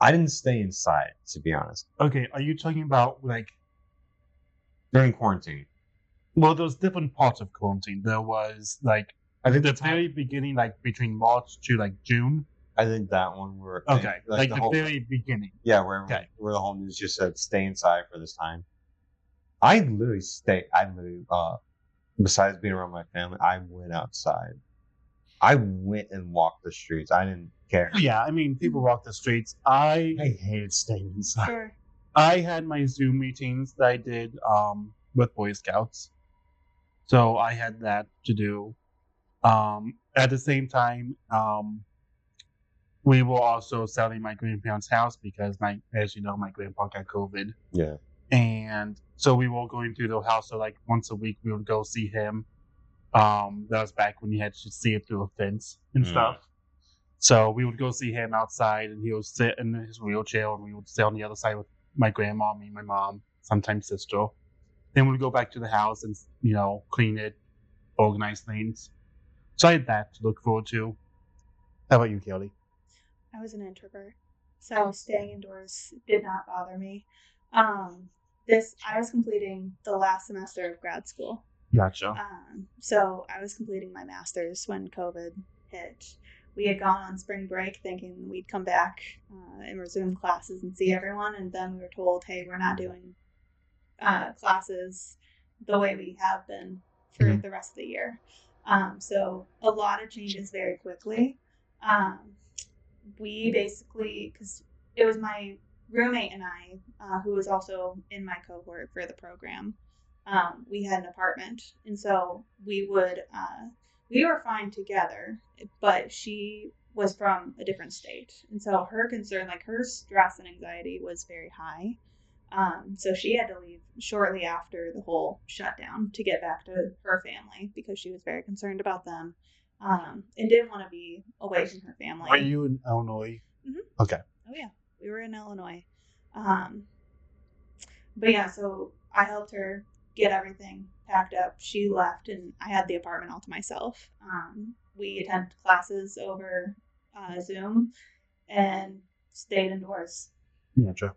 I didn't stay inside, to be honest, Okay, are you talking about like? during quarantine. Well, there was different parts of quarantine. There was like I think the very beginning, like between March to like June. I think that one were Okay, like the whole, very beginning. yeah, where the whole news just said stay inside for this time. I literally besides being around my family, I went outside. I went and walked the streets. I didn't care. Yeah, I mean, people walk the streets. I hated staying inside. Sure. I had my Zoom meetings that I did with Boy Scouts, so I had that to do. At the same time, we were also selling my grandparents' house because as you know, my grandpa got COVID. Yeah. And so we were going through the house. So like once a week, we would go see him. That was back when you had to see it through a fence and stuff. So we would go see him outside, and he would sit in his wheelchair, and we would sit on the other side with my grandma, me, my mom, sometimes sister. Then we'd go back to the house and clean it, organize things. So I had that to look forward to. How about you, Kelly? I was an introvert, so staying indoors did not bother me. I was completing the last semester of grad school. Gotcha. So I was completing my master's when COVID hit. We had gone on spring break thinking we'd come back and resume classes and see everyone, and then we were told, hey, we're not doing classes the way we have been for the rest of the year. So a lot of changes very quickly. We basically, because it was my roommate and I, who was also in my cohort for the program, we had an apartment, and so we were fine together, but she was from a different state, and so her concern, like her stress and anxiety, was very high. So she had to leave shortly after the whole shutdown to get back to her family because she was very concerned about them, and didn't want to be away from her family. Are you in Illinois? Mm-hmm. Okay. Oh yeah, we were in Illinois. But yeah, so I helped her get everything packed up. She left, and I had the apartment all to myself. We attended classes over Zoom and stayed indoors. Gotcha.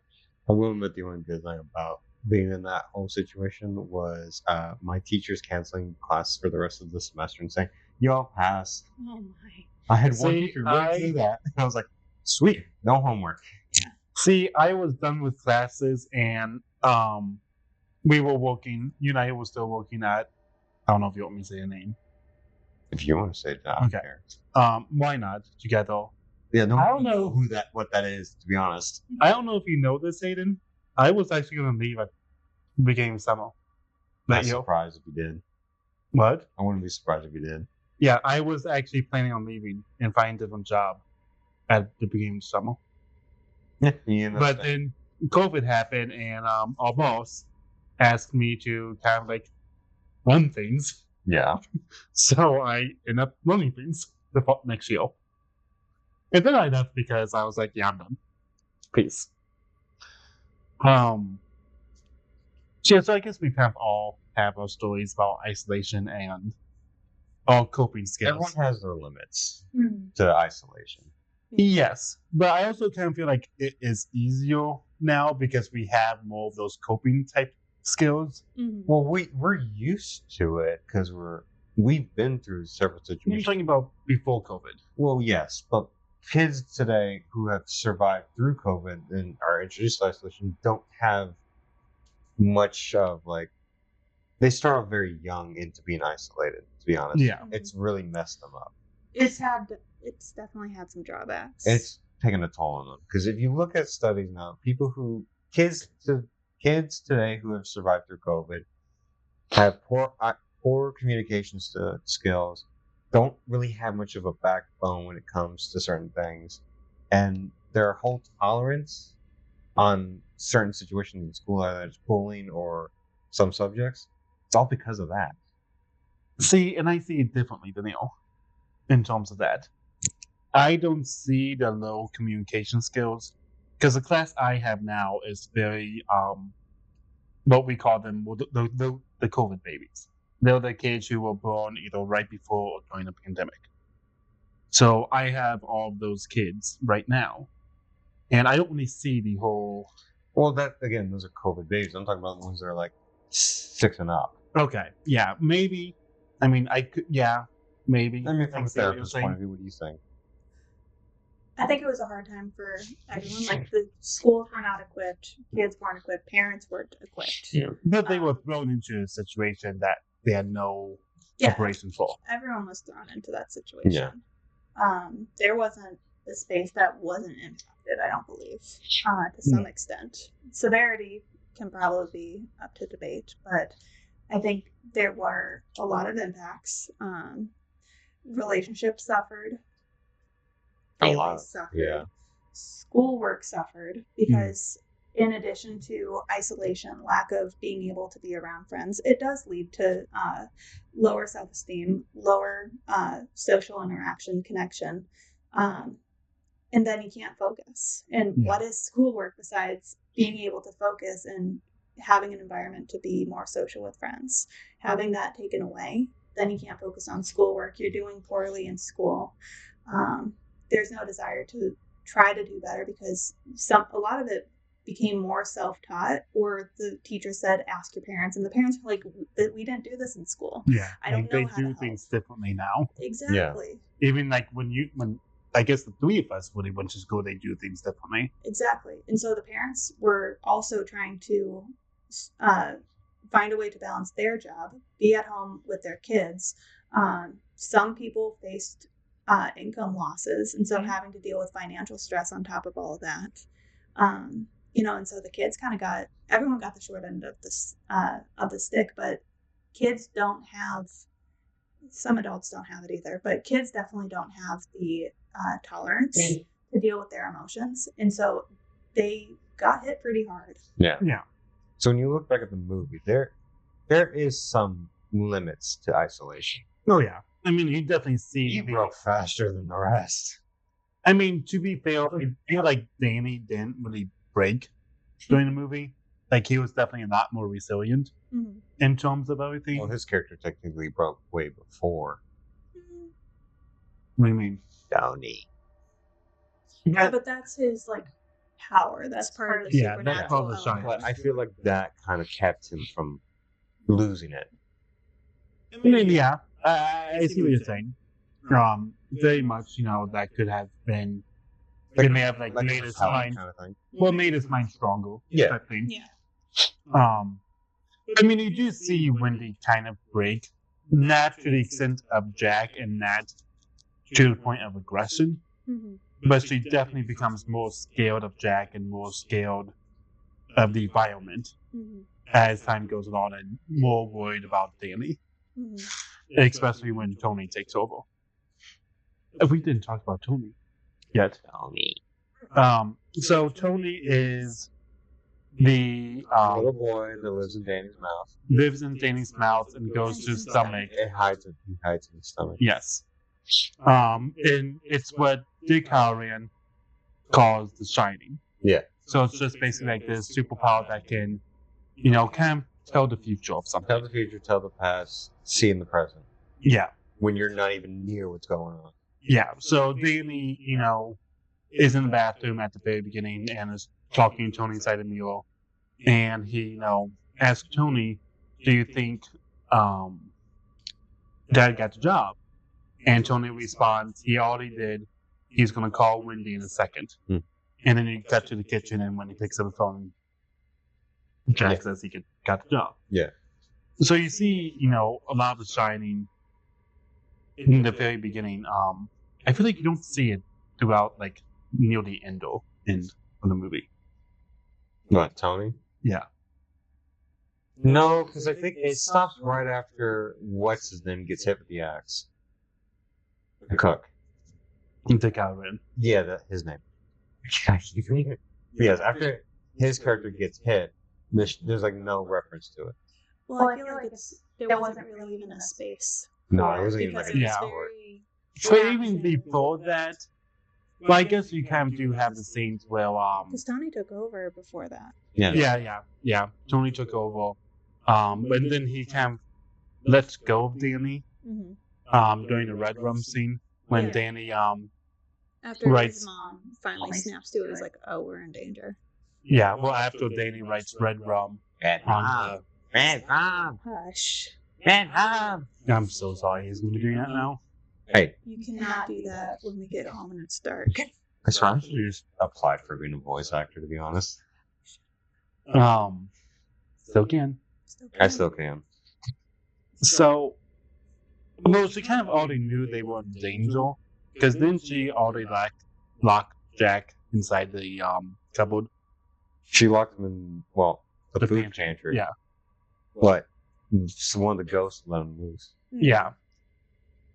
I will admit the only good thing about being in that whole situation was my teachers canceling classes for the rest of the semester and saying, "Y'all pass." Oh my! I had one teacher really do that. I was like, "Sweet, no homework." Yeah. See, I was done with classes, and we were working. You and I were still working at. I don't know if you want me to say a name. If you want to say that, I don't care. Why not together? Yeah, I don't know what that is, to be honest. I don't know if you know this, Hayden. I was actually going to leave at the beginning of summer. I'm surprised if you did. What? I wouldn't be surprised if you did. Yeah, I was actually planning on leaving and finding a different job at the beginning of summer. Yeah, but then COVID happened, and our boss asked me to kind of like run things. Yeah. So I ended up running things the next year. And then I left because I was like, yeah, I'm done. Peace. So I guess we kind of all have our stories about isolation and all coping skills. Everyone has their limits Mhm. to isolation. Yes, but I also kind of feel like it is easier now because we have more of those coping type skills. Mhm. Well, we're used to it because we've been through several You're situations. talking about before COVID. Well, yes, but kids today who have survived through COVID and are introduced to isolation don't have much of like they start off very young into being isolated. To be honest, Yeah. it's really messed them up. It's definitely had some drawbacks. It's taken a toll on them because if you look at studies now, kids today who have survived through COVID have poor communications skills, don't really have much of a backbone when it comes to certain things, and their whole tolerance on certain situations in school, either it's bullying or some subjects, it's all because of that. See, and I see it differently than you in terms of that. I don't see the low communication skills because the class I have now is very what we call them the COVID babies. They're the kids who were born either right before or during the pandemic. So I have all of those kids right now, and I don't really see the whole. Well, that again, those are COVID babies. I'm talking about the ones that are like 6 and up. Okay, yeah, maybe. I mean, I could, yeah, maybe. I mean, from I a see what you're therapist's saying. point of view, what do you think? I think it was a hard time for everyone. Like the schools were not equipped, kids weren't equipped, parents weren't equipped. Yeah, but they were thrown into a situation that they had no Yeah, operation for. everyone was thrown into that situation. There wasn't a space that wasn't impacted, I don't believe, to some extent. Severity can probably be up to debate, but I think there were a lot of impacts. Relationships suffered. Families suffered. Yeah. Schoolwork suffered because in addition to isolation, lack of being able to be around friends, it does lead to lower self-esteem, lower social interaction, connection, and then you can't focus. And what is schoolwork besides being able to focus and having an environment to be more social with friends? Having that taken away, then you can't focus on schoolwork. You're doing poorly in school. There's no desire to try to do better because a lot of it became more self-taught, or the teacher said, ask your parents, and the parents were like, we didn't do this in school. Yeah, I don't know they how to do help. things differently now. Exactly. Even like when I guess the three of us when they went to school, they do things differently. Exactly. And so the parents were also trying to find a way to balance their job, be at home with their kids. Some people faced income losses, and so having to deal with financial stress on top of all of that. And so the kids everyone got the short end of the stick, but kids don't have, some adults don't have it either, but kids definitely don't have the tolerance to deal with their emotions. And so they got hit pretty hard. Yeah. Yeah. So when you look back at the movie, there is some limits to isolation. Oh yeah. I mean, you definitely see. He broke faster than the rest. I mean, to be fair, I feel like Danny didn't really break during the movie. Like he was definitely a lot more resilient in terms of everything. Well, his character technically broke way before. What do you mean? Downey. Yeah, but that's his power. That's part of the supernatural. that's part of the element. But I feel like that kind of kept him from losing it. I mean, yeah, I see what you're saying. Very much, that could have been. They may have made his mind. kind of thing. Well, made his mind stronger. Yeah. Type thing. Yeah. I mean, you do see when they kind of break, not to the extent of Jack and not to the point of aggression, but she definitely becomes more scared of Jack and more scared of the environment as time goes on and more worried about Danny, especially when Tony takes over. We didn't talk about Tony yet. Tony. So Tony is the little boy that lives in Danny's mouth. lives in Danny's mouth and goes to his stomach. He hides in his stomach. Yes. And it's what Dick Halloran calls the Shining. Yeah. So it's just basically like this superpower that can, kind of tell the future of something. Tell the future, tell the past, see in the present. Yeah, When you're not even near what's going on. yeah. So Danny, is in the bathroom at the very beginning and is talking to Tony inside the mirror, and he, asks Tony, "Do you think Dad got the job?" And Tony responds, "He already did. He's gonna call Wendy in a second." Hmm. And then he cut to the kitchen, and when he picks up the phone, Jack says he got the job. Yeah. So you see, a lot of the Shining in the very beginning. I feel like you don't see it throughout, like, near the end of the movie. What, Tony? Yeah. No, because I think it stops right after what's his name gets hit with the axe. The cook. Dick Alvin. Yeah, his name. Yes, after his character gets hit, there's like no reference to it. Well, I feel like there wasn't really even a space. No, it wasn't even Because like a it was Yeah. very. But even before that, well, I guess you kind of do have the scenes where Because Tony took over before that. yeah. Tony took over. But then he kind of lets go of Danny Mm-hmm. during the Red Room scene when Yeah. Danny After Right. his mom finally snaps to it, it's like, oh, we're in danger. after Danny writes Red Rum on Red Rum! Hush. Red Rum! the. I'm so sorry, he's going to be doing that now. Hey, You cannot do that when we get home and it's dark. I swear I should just apply for being a voice actor, to be honest. Still can. I still can. So, well, she kind of already knew they were in danger because then she already locked Jack inside the cupboard. She locked him in, well, the food pantry. pantry. Yeah. But one of the ghosts let him loose. Yeah.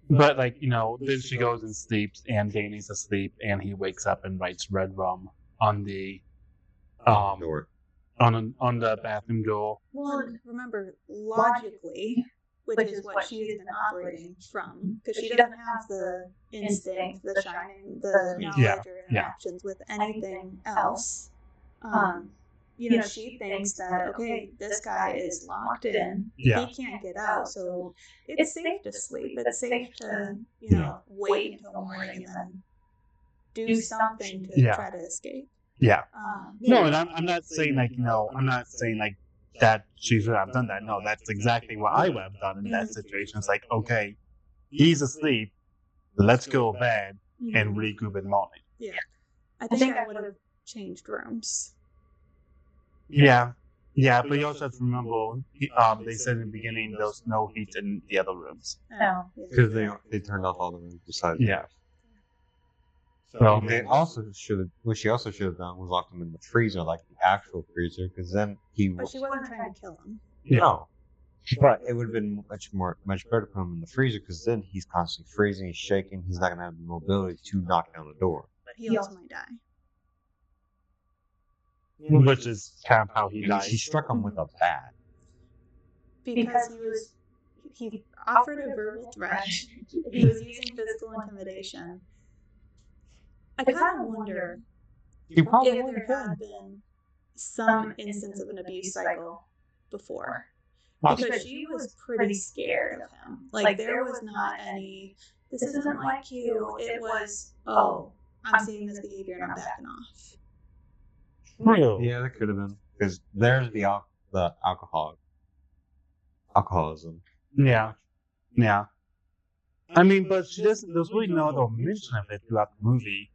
But, like, then she goes and sleeps, and Danny's asleep, and he wakes up and writes Red Rum on the Door. on the bathroom door. Well, and remember, logically, which is what she has been operating from, because she doesn't have the instinct, the shining, the knowledge or interactions with anything else. She thinks that, okay, this guy is locked in. Yeah. He can't get out, so it's safe to sleep. It's safe to, wait until morning and then do something to try to escape. Yeah. No, and I'm not saying I'm not saying that she should have done that. No, that's exactly what I would have done in that situation. It's like, okay, he's asleep, let's go to bed and regroup in the morning. Yeah. I think I would have changed rooms. Yeah, but you also have to remember, they said in the beginning there was no heat in the other rooms. Oh. Because they turned off all the rooms besides. Yeah. So They also should have. What she also should have done was locked him in the freezer, like the actual freezer, because then he. But she wasn't trying to kill him. No. But it would have been much better to put him in the freezer, because then he's constantly freezing, he's shaking, he's not going to have the mobility to knock down the door. But he also might die. which is kind of how he He died. struck him with a bat. Because he offered a verbal threat. He was using physical intimidation. I kind of wonder He probably if would there have had been some instance of an abuse cycle before. Because she was pretty scared of him. Like, there was not any, this isn't like you. It was, oh, I'm seeing this behavior and I'm backing off. Really? Yeah, that could have been. Because there's the alcoholism. Yeah. I mean, but she doesn't. There's really no other mention of it throughout the movie,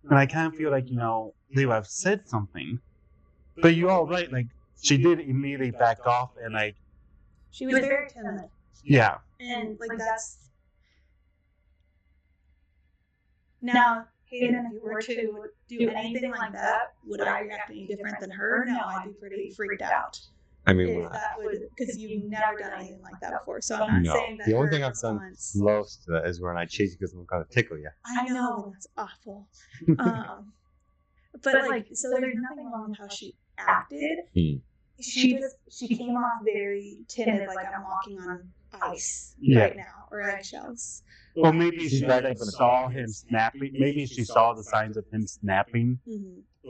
and I kind of feel like they would have said something. But you're all right. Like, she did immediately back off, and She was very timid. yeah. And, like, that's... Now, Hayden, if you were to do anything like that, would I react any different than her? No, I'd be pretty freaked out. I mean, If that would, because you've never done anything like that before. So I'm not saying that the only her thing I've done response- close to that is when I chase you because I'm going to tickle you. I know, that's awful. But like, so there's nothing wrong with how she acted. She came off very timid, like I'm walking on ice right now, or eggshells. Well, maybe she saw him snapping. Maybe she saw the signs of him snapping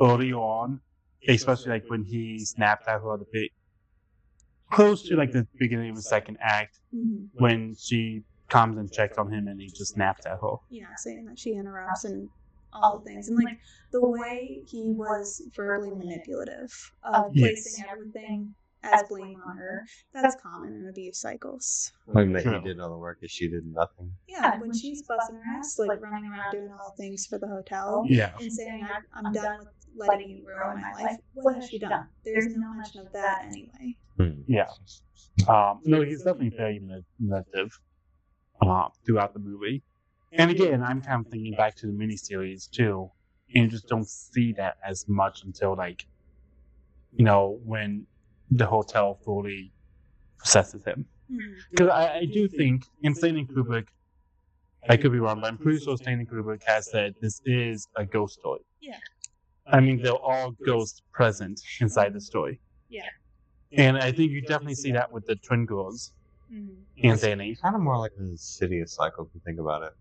early on, especially like when he snapped at her close to like the beginning of the second act Mhm. when she comes and checks on him and he just snaps at her. Yeah, saying that she interrupts and all the things. And like the way he was verbally manipulative of placing everything as blame on her, that's common in abuse cycles. Claiming that he True. did all the work and she did nothing. Yeah, when she's busting her ass, like running around doing all the things for the hotel Yeah. and saying, I'm done with letting you ruin my life. What has she done? There's no mention of that anyway. Yeah. No, he's definitely very manipulative throughout the movie. And again, I'm kind of thinking back to the miniseries too, and you just don't see that as much until like, when the hotel fully possesses him. Because I do think, in Stanley Kubrick, I could be wrong, but I'm pretty sure Stanley Kubrick has said this is a ghost story. Yeah. I mean, they're all ghosts present inside the story. Yeah. And I think you definitely see that with the twin girls Mhm. in Stanley. Kind of more like an Insidious cycle if you think about it.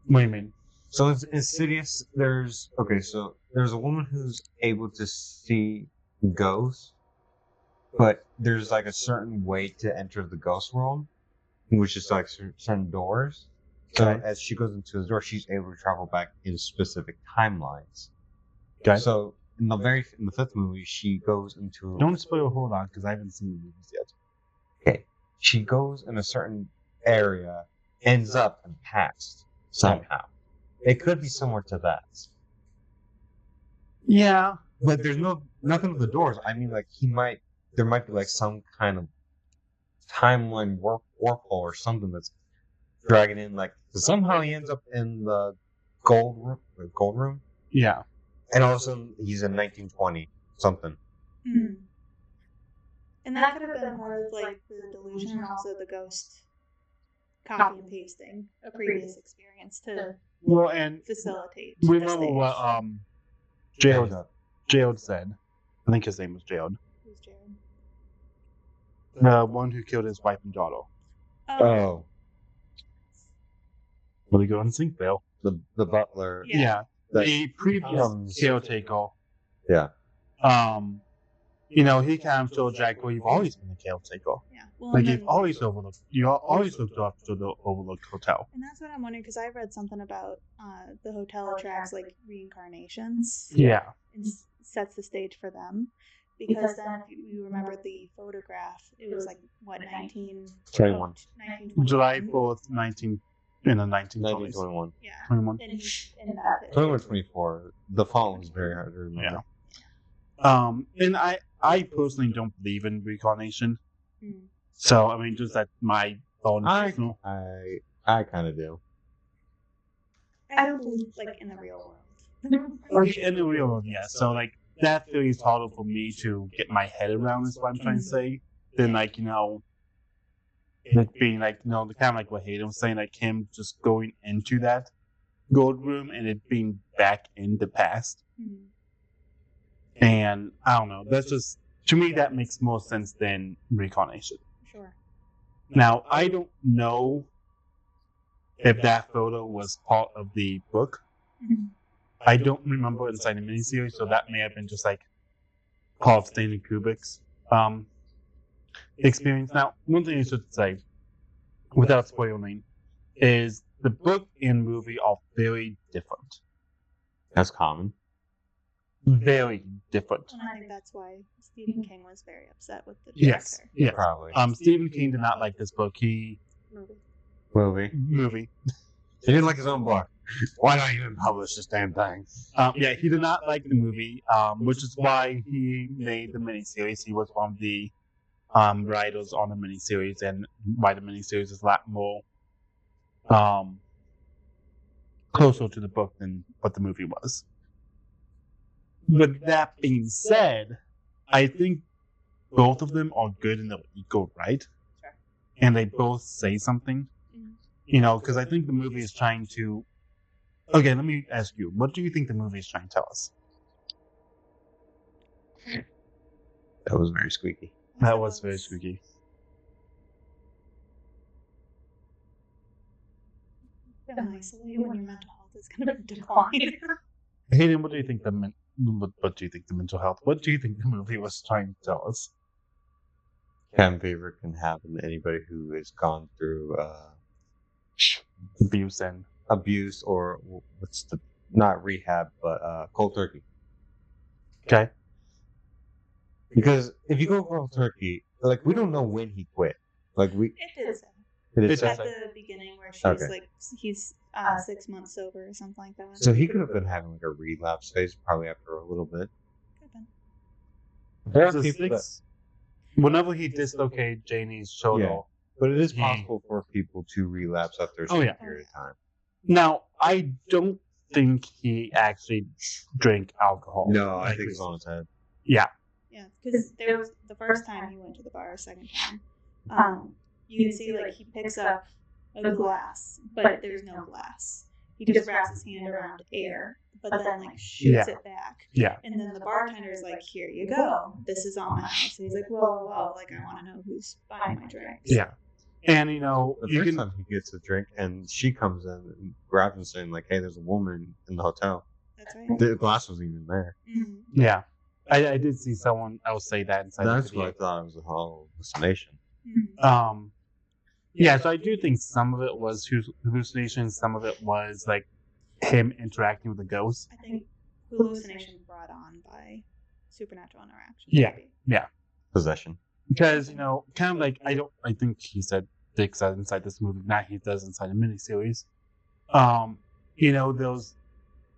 What do you mean? So in Insidious, there's a woman who's able to see ghosts, but there's like a certain way to enter the ghost world, which is like certain doors. So Okay. as she goes into the door, she's able to travel back in specific timelines. Okay. So in the fifth movie, she goes into Don't spoil Hold On because I haven't seen the movies yet. okay. She goes in a certain area, ends up in past somehow. It could be similar to that. Yeah. But there's nothing with the doors. I mean, like there might be like some kind of timeline warp hole or something that's dragging in. Like somehow he ends up in the gold room, Yeah. and all of a sudden he's in 1920 something. Mhm. And that could have been more of like the delusion and also the ghost copy and pasting a previous experience to Well, and facilitate. remember the what stage. Jared said. I think his name was Jared. Who's Jared? The one who killed his wife and daughter. Oh, Really good on sync, Bill. the butler. Yeah. That The previous becomes- caretaker. Yeah. He kind of told Jack, well, you've always been a caretaker. Yeah. Well, Like, and you've then- always looked after the Overlook Hotel. And that's what I'm wondering because I read something about the hotel attracts like reincarnations Yeah. and sets the stage for them. Because then, if you remember the photograph, it was like what 21. 1921. July 4th, 1920s. 1921. Yeah. 21. And he's in that picture. 21, 24. The font was very hard to remember. And I personally don't believe in reincarnation. Mm. So, I mean, just that my own I personal. kind of do. I don't believe like in the real world. Like, in the real world, yeah. So, like, that theory is harder for me to get my head around, is what I'm trying to say. Than, like, it being like, the kind of like what Hayden was saying, like him just going into that gold room and it being back in the past. Mm. And I don't know. That's just, to me, that makes more sense than reincarnation. Sure. Now, I don't know if that photo was part of the book. Mhm. I don't remember inside the miniseries, so that may have been just like part of Stanley Kubrick's experience. Now, one thing I should say, without spoiling, is the book and movie are very different. That's common. Very different. And I think that's why Stephen King was very upset with the Yes. director. Yes. Probably. Stephen King did not like this book. Movie. Movie. He didn't like his own book. Why not even publish this damn thing? He did not like the movie, which is why he made the miniseries. He was one of the writers on the miniseries, and why the miniseries is a lot more closer to the book than what the movie was. But that being said, I think both of them are good in their equal right, Sure. and they both say something. Mhm. Because I think the movie is trying to. Okay, let me ask you, what do you think the movie is trying to tell us? That was very squeaky. That was very spooky. Feel isolated when your mental health is going to decline. Hayden, what do you think what do you think the mental health? What do you think the movie was trying to tell us? Cabin fever can happen to anybody who has gone through Abuse and abuse or not rehab, but cold turkey. okay. Because if you go cold turkey, like we don't know when he quit. Like It did say it It is does at say- the beginning where she's Okay. like he's 6 months sober or something like that. so he could have been having like a relapse phase probably after a little bit. Could've been. There are So people that, whenever he dislocated Janie's shoulder. Yeah. but it is he- possible for people to relapse after a Oh, certain yeah. period of time. Now, I don't think he actually drank alcohol. No, I Like, think it's on his head. Yeah. Yeah, because there was the first time he went to the bar, second time, you can see like he picks up a glass, but there's no glass. He just wraps his hand around air, but then like shoots it back. Yeah. And then the bartender's like, "Here you go. This is on my house." And he's like, "Whoa, like I want to know who's buying my drinks." Yeah. And, The you first can. time he gets a drink and she comes in and grabs him saying like, "Hey, there's a woman in the hotel." That's right. The glass wasn't even there. Mhm. Yeah. I did see someone else say that inside That's the what I video. thought it was a whole hallucination. Mhm. Yeah, so I do think some of it was hallucination, some of it was like him interacting with the ghost. I think hallucination brought on by supernatural interaction. Yeah. maybe. Possession. Because, kind of like I think he said Dick said inside this movie, not he does inside a miniseries. Those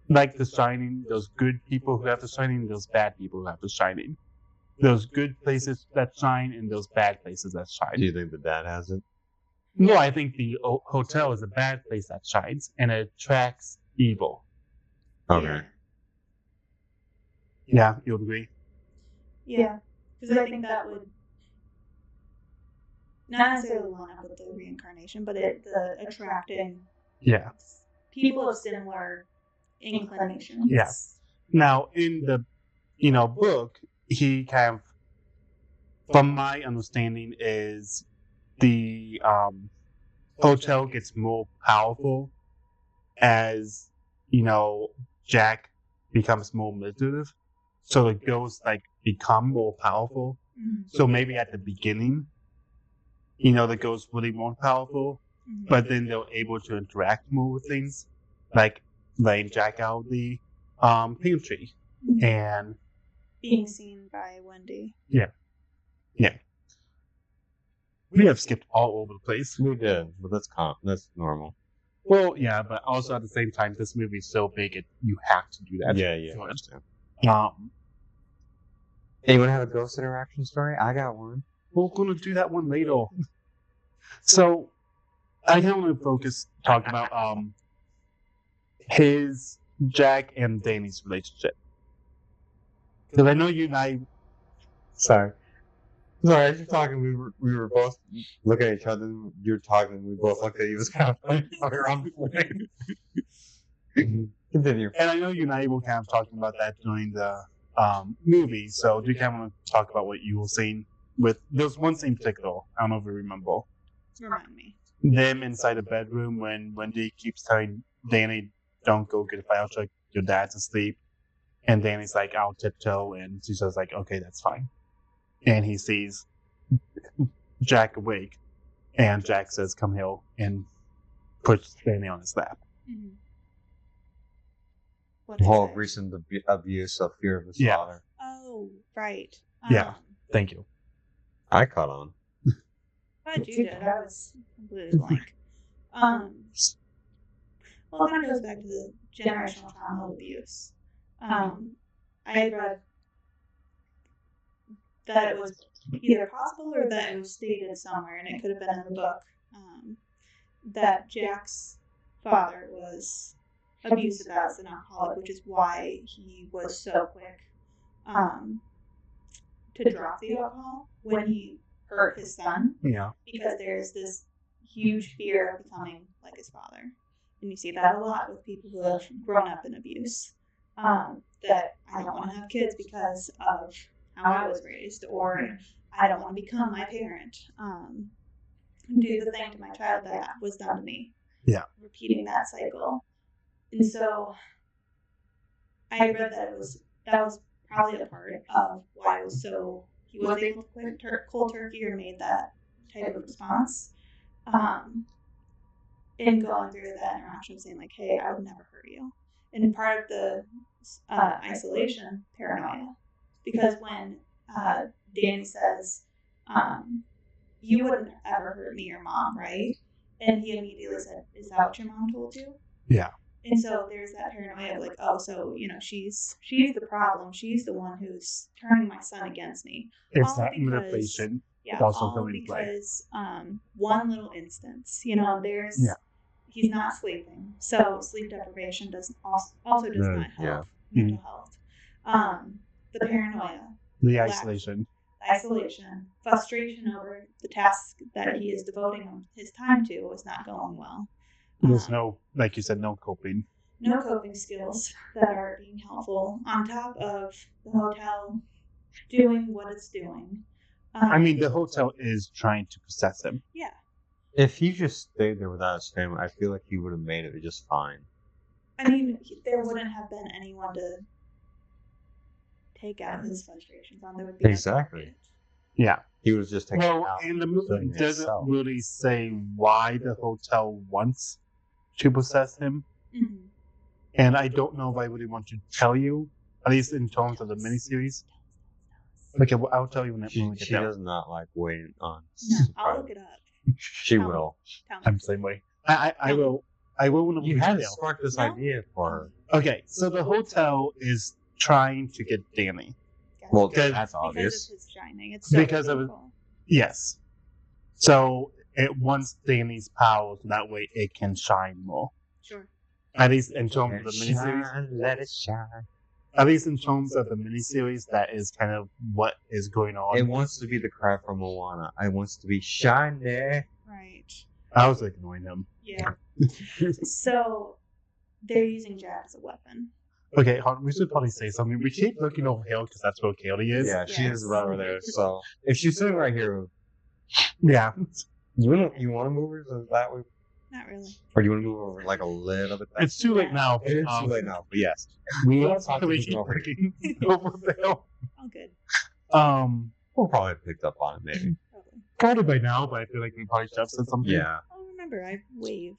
like The Shining, those good people who have The Shining, those bad people who have The Shining. Those good places that shine and those bad places that Do shine. you think the dad has it? No, I think the hotel is a bad place that shines and it attracts evil. Okay. Yeah, you would agree? Yeah. Because I think that would not necessarily line up with the reincarnation, but the attracting Yeah. people of similar inclinations. Yeah. Now, in the book, he kind of, from my understanding, is the hotel gets more powerful as Jack becomes more manipulative. So the ghosts become more powerful. Mhm. So maybe at the beginning, the ghosts really more powerful, Mhm. but then they're able to interact more with things, like letting Jack out of the pantry and being seen by Wendy. we have skipped all over the place. We did, but that's normal. Well, yeah, but also at the same time, this movie is so big, you have to do that. Yeah. I So, understand. Anyone have a ghost interaction story? I got one. we're gonna do that one later. So, I kind of want to talk about his Jack and Danny's relationship, because I know you and I. Sorry, as you're talking, we were both looking at each other. You're talking, and we both looked at you. It was kind of funny. We were on the plane. Continue. And I know you and I were kind of talking about that during the movie. So do you kind of want to talk about what you were seeing with? There's one scene in particular. I don't know if you remember. Remind me. Them inside a bedroom when Wendy keeps telling Danny, "Don't go get a fire truck. Your dad's asleep." And Danny's like, "I'll tiptoe," and she says like, "Okay, that's fine." And he sees Jack awake, and Jack says, "Come here," and puts Danny on his lap. Mm-hmm. What The is whole it? recent abuse of fear of his Yeah. father. Oh, right. Yeah. Thank you. I caught on. Glad you did. I was completely blank. Well, it kind of goes back to the generational trauma of abuse. I had read that it was either possible or that it was stated somewhere, and it could have been in the book, that Jack's father was abusive as an alcoholic, which is why he was so quick to drop the alcohol when he hurt his son, Yeah. because there's this huge fear of becoming like his father. And you see that a lot with people who have grown up in abuse. That I don't want to have kids because of how I was raised, or I don't want to become my parent. Do the thing to my child that was done to me. Yeah. Repeating that cycle. And so I read that that was probably a part of why it was so he was able to quit cold turkey or made that type of response. In going through that interaction, saying like, "Hey, I would never hurt you," and part of the isolation, paranoia, because when Danny says, "You wouldn't ever hurt me or mom, right?" And he immediately said, "Is that what your mom told you?" Yeah. And so there's that paranoia of like, oh, so she's the problem. She's the one who's turning my son against me. It's All that because- manipulation. Yeah, also all coming into play. because one little instance. There's Yeah. he's not sleeping, so sleep deprivation does also does not help mental health. The paranoia, The isolation. frustration over the task that he is devoting his time to is not going well. There's no, like you said, no coping. No coping skills that are being helpful, on top of the hotel doing what it's doing. I mean, the hotel is trying to possess him. Yeah. If he just stayed there without his family, I feel like he would have made it just fine. I mean, there wouldn't have been anyone to take out his frustrations on. There would be Exactly. Yeah. He was just taking Well, out. and the movie doing it doesn't itself. really say why the hotel wants to possess him. Mhm. And I don't know if I really want to tell you, at least in terms of the miniseries. Okay, well, I'll tell you when She we get she there. does not like waiting on. No, I'll look it up. She Tell me. will. Tell me. I'm the same way. I will when we You get had to there. spark this No? idea for her. Okay, so the hotel is trying to get Danny. Gotcha. Well, Because- that's because obvious. of his shining. It's so Because of it- beautiful. Yes. So it wants Danny's power so that way it can shine more. Sure. At least in terms of the miniseries. Shine, let it shine. At least in terms of the miniseries, that is kind of what is going on. It wants to be the cry from Moana. I wants to be shiny. Right. I was ignoring him. Yeah. So they're using Jack as a weapon. Okay, hold on, we should probably say something. We keep looking over here because that's where Kaylee is. Yeah, she Yes. is right over there. So if she's sitting right here, Yeah. you want to move her that way, Not really. or do you want to move over like a little bit? It's too late now. It is too late now, but yes. We We'll are talk to we people keep over looking over there. All good. We'll probably have picked up on it, maybe. Probably. Kind of by now, but I feel like we probably should have said something. Yeah. Oh, remember, I waved.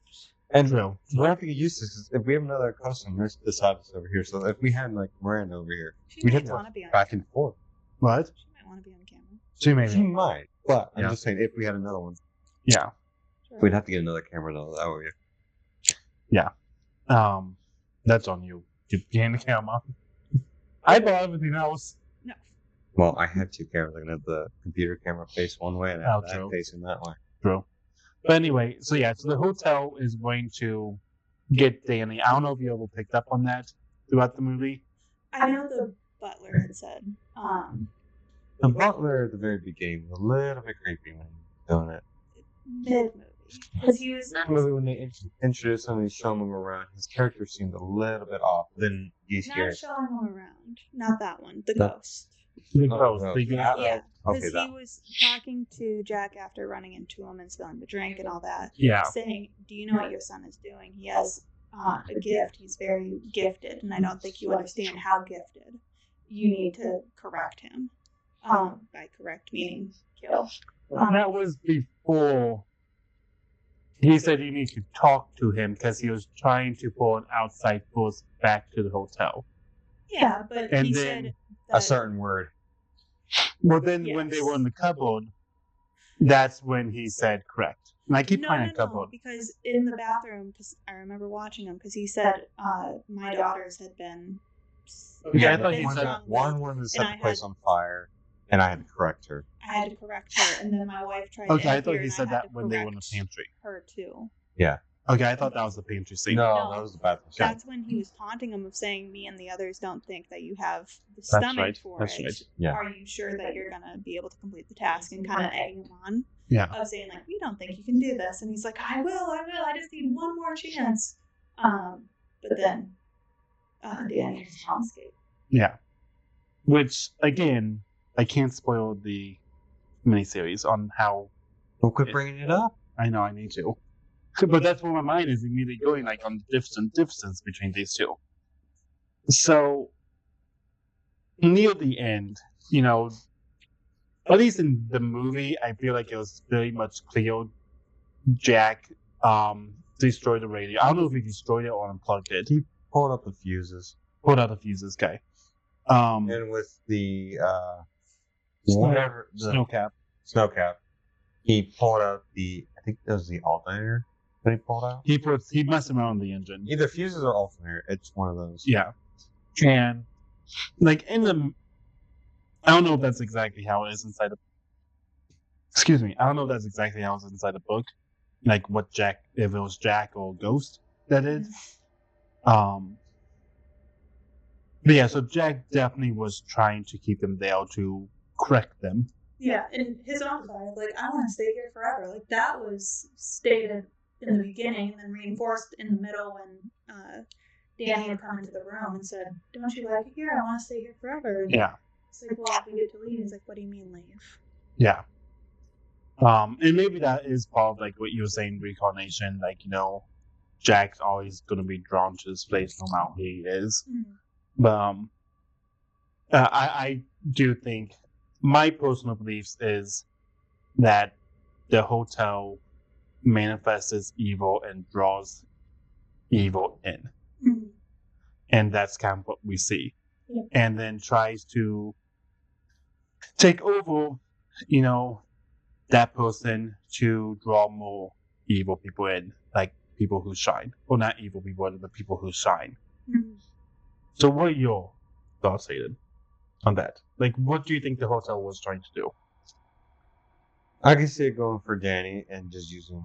And True. we'll have to get used to this. 'Cause if we have another customer, there's this office over here. So if we had like Miranda over here, She we might had want to be on back camera. and forth. What? She might want to be on camera. She She maybe. might, but I'm Yeah. just saying if we had another one, Yeah. Sure. we'd have to get another camera though. That way. That's on you. Get the camera. I bought everything else. No. Well, I had two cameras. I can have the computer camera face one way and I have Oh, true. that facing that way. True. But anyway, so the hotel is going to get Danny. I don't know if you ever picked up on that throughout the movie. I know the butler had said, The butler at the very beginning was a little bit creepy when he was doing it. mid-movie. Because he was... That movie when they introduced him and showing him around, his character seemed a little bit off. Then he's Not scared. showing him around. Not that one. The No. ghost. The Oh, ghost. no. The- Yeah. Okay, Because that he was talking to Jack after running into him and spilling the drink and all that. yeah. Saying, do you know what your son is doing? He has a gift. He's very gifted, and I don't think you understand how gifted. You need to correct him. By correct meaning kill. That was before he said you need to talk to him because he was trying to pull an outside force back to the hotel. Yeah, but And he then said A that, certain word. Well, then when they were in the cupboard, that's when he said correct. And I keep finding cupboard. because in the bathroom, because I remember watching him, because he said my daughters had been. Yeah, I had thought been he said strong-willed. One wanted to set and the place on fire, and I had to correct her. I had to correct her, and then my wife tried Okay, to I thought interfere, he and said I had that to when they were in the correct pantry. her too. Okay, I thought that was the pantry scene. No, that was the bathroom. scene. That's when he was taunting him of saying, "Me and the others don't think that you have the That's stomach right. for That's it. right. Yeah. Are you sure that you're gonna be able to complete the task?" And kind of egging him on. Yeah. Of saying like, "We don't think you can do this," and he's like, "I will. I just need one more chance." But then Danny and his mom escape. Yeah. Which, again, I can't spoil the miniseries on how. Well, quit bringing it up. I know I need to. But that's where my mind is immediately going, like, on the distance between these two. So, near the end, at least in the movie, I feel like it was very much clear Jack destroyed the radio. I don't know if he destroyed it or unplugged it. He pulled up the fuses. Pulled out the fuses, guy. And with the whatever the snow cap. he pulled out I think that was the alternator that he pulled out. He messed around with the engine. Either fuses or alternator. It's one of those. Yeah. And like I don't know if that's exactly how it is inside the. Excuse me. I don't know if that's exactly how it's inside the book. Like what Jack, if it was Jack or Ghost that did. But yeah, so Jack definitely was trying to keep them there to correct them. Yeah, and his own side, like, I want to stay here forever. Like, that was stated in the beginning and then reinforced in the middle when Danny had come into the room and said, "Don't you like it here? I want to stay here forever." And yeah. It's like, well, if we get to leave, he's like, "What do you mean leave?" Yeah. And maybe that is part of, like, what you were saying, reincarnation. Like, Jack's always going to be drawn to this place no matter who he is. Mm-hmm. But I do think my personal beliefs is that the hotel manifests as evil and draws evil in. Mm-hmm. And that's kind of what we see. Yeah. And then tries to take over, that person to draw more evil people in, like people who shine. Well, not evil people, but people who shine. Mm-hmm. So what are your thoughts, Hayden, on that? Like, what do you think the hotel was trying to do? I can see it going for Danny and just using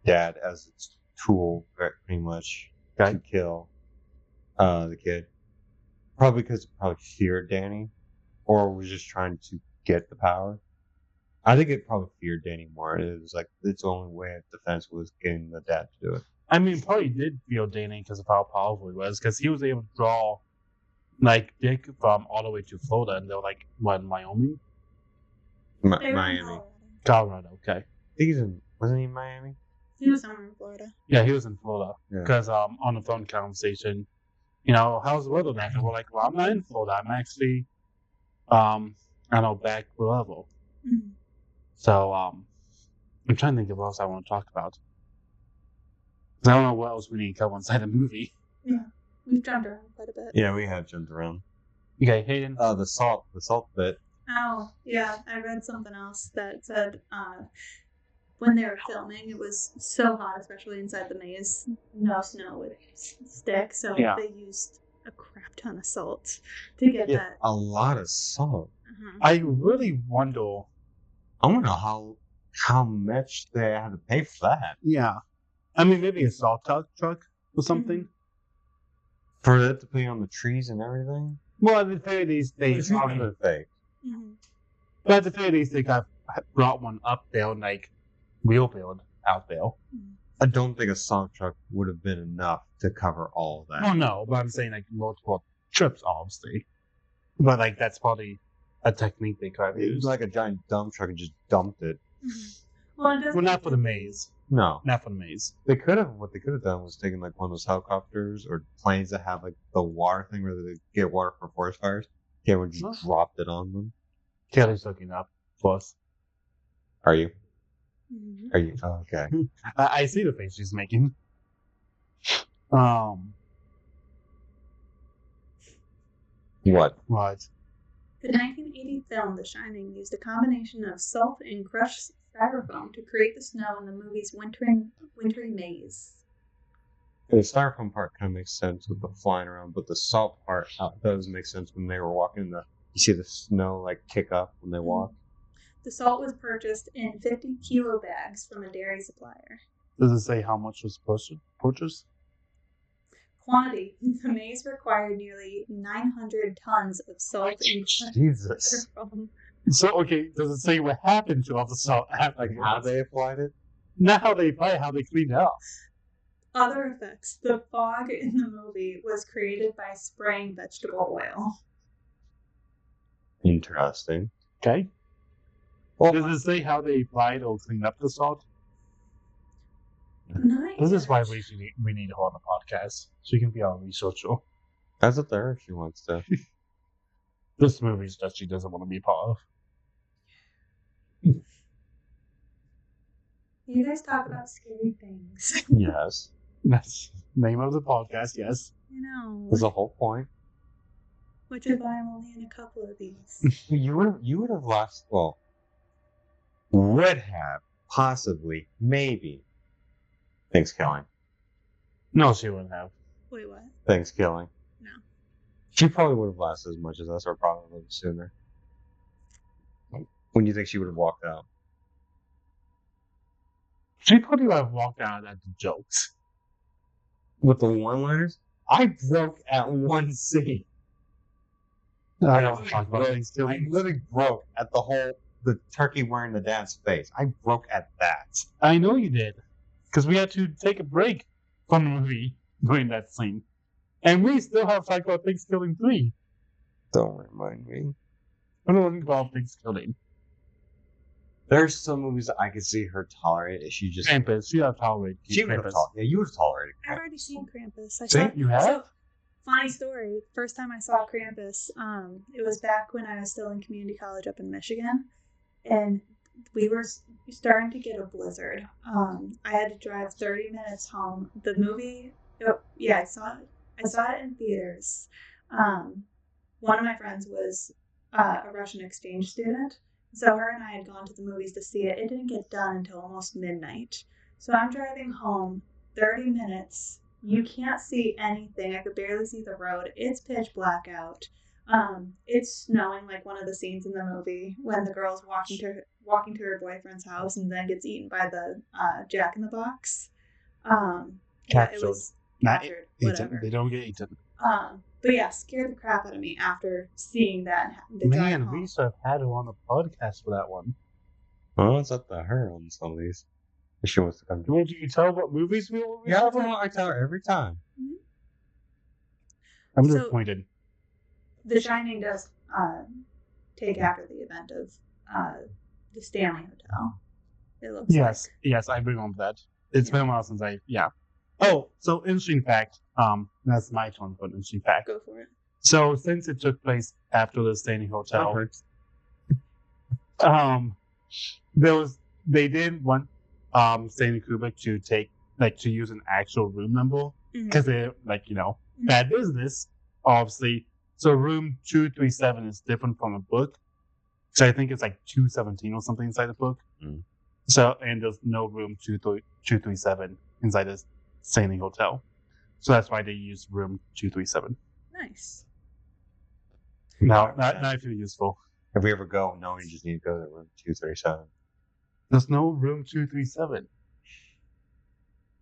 Dad as its tool, pretty much, to kill the kid. Probably because it probably feared Danny, or was just trying to get the power. I think it probably feared Danny more. It was like its only way of defense was getting the dad to do it. I mean, probably did feel Danny because of how powerful he was, because he was able to draw, like, Dick from all the way to Florida, and they were like, what, Wyoming? Miami. Colorado, okay. I think wasn't he in Miami? He was somewhere in Florida. Yeah, he was in Florida. Yeah. Because on the phone conversation, how's the weather there? And we're like, well, I'm not in Florida. I'm actually, back level. Mm-hmm. So, I'm trying to think of what else I want to talk about. Because I don't know what else we need to cover inside the movie. Yeah, we've jumped around quite a bit. Yeah, we have jumped around. Okay, Hayden? The salt bit. Oh, yeah, I read something else that said when they were filming, it was so hot, especially inside the maze, no snow would stick, so they used a crap ton of salt to get that. A lot of salt. Uh-huh. I really wonder. I wonder how much they had to pay for that. Yeah. I mean, maybe a salt truck or something. Mm-hmm. For it to be on the trees and everything? Well, at the very least, they It's not even fake. Mm-hmm. But at the very least, they got brought one up there, like, real build out there. Mm-hmm. I don't think a salt truck would have been enough to cover all of that. Oh, no, but I'm saying, like, multiple trips, obviously. But, like, that's probably a technique they could have It was used. like a giant dump truck and just dumped it. Mm-hmm. Well, it doesn't. Well, not for the maze. No. Not for the maze. What they could have done was taken like one of those helicopters or planes that have like the water thing where they get water for forest fires. Yeah, we just dropped it on them. Kelly's looking up for us. Are you? Mm-hmm. Are you? Oh, okay. I see the face she's making. What? What? The 1980 film The Shining used a combination of salt and crushed styrofoam to create the snow in the movie's wintry maze. The styrofoam part kind of makes sense with the flying around, but the salt part does make sense when they were walking. You see the snow like kick up when they walk. The salt was purchased in 50 kilo bags from a dairy supplier. Does it say how much was purchased? Quantity. The maze required nearly 900 tons of salt and Jesus. styrofoam. So, okay, does it say what happened to all the salt? Like how they applied it? Not how they applied it, how they cleaned it up. Other effects. The fog in the movie was created by spraying vegetable oil. Interesting. Okay. Well, Does it say how they applied or cleaned up the salt? Nice. This is why we need her on the podcast. She can be our researcher. that's up there if she wants to. This movie is that she doesn't want to be part of. You guys talk about scary things. Yes. That's the name of the podcast. Yes. You know. That's the whole point. Which is why I'm only in a couple of these. You would have lost. Well, would have possibly, maybe. Thanksgiving. No, she wouldn't have. Wait, what? Thanksgiving. No. She probably would have lasted as much as us, or probably a little sooner. When do you think she would have walked out? She probably would have walked out at the jokes. With the one-liners? I broke at one scene. I don't talk about Thanksgiving. I literally broke at the turkey wearing the dad's face. I broke at that. I know you did. Because we had to take a break from the movie during that scene. And we still have to talk about Thanksgiving 3. Don't remind me. I don't think about Thanksgiving. There's some movies that I could see her tolerate if she just. Krampus. She would have tolerated She would have Krampus. tolerated. Yeah, you would have tolerated. I've already seen Krampus. See, you have? So, funny story. First time I saw Krampus, it was back when I was still in community college up in Michigan, and we were starting to get a blizzard. I had to drive 30 minutes home. The movie, I saw it. I saw it in theaters. One of my friends was a Russian exchange student, so her and I had gone to the movies to see it. It didn't get done until almost midnight. So I'm driving home, 30 minutes. You can't see anything. I could barely see the road. It's pitch black out. It's snowing, like one of the scenes in the movie when the girl's walking to her boyfriend's house and then gets eaten by the Jack in the Box. It was captured. Whatever. They don't get eaten. But yeah, scared the crap out of me after seeing that and having to drive Man, home. we should have had her on the podcast for that one. Well, it's up to her on some of these. If she wants to come to. Well, do you tell what movies we will Yeah, I tell her every time. I'm So- disappointed. The Shining does take after the event of the Stanley Hotel. It looks Yes, I agree on that. It's been a while since Oh, so interesting fact. That's my turn for an interesting fact. Go for it. So since it took place after the Stanley Hotel, they didn't want Stanley Kubrick to use an actual room number because they're bad business, obviously. So room 237 is different from a book. So I think it's like 217 or something inside the book. Mm. So and there's no room 237 inside the Stanley Hotel. So that's why they use room 237. Nice. Now I feel useful. If we ever go, no, you just need to go to room 237. There's no room 237.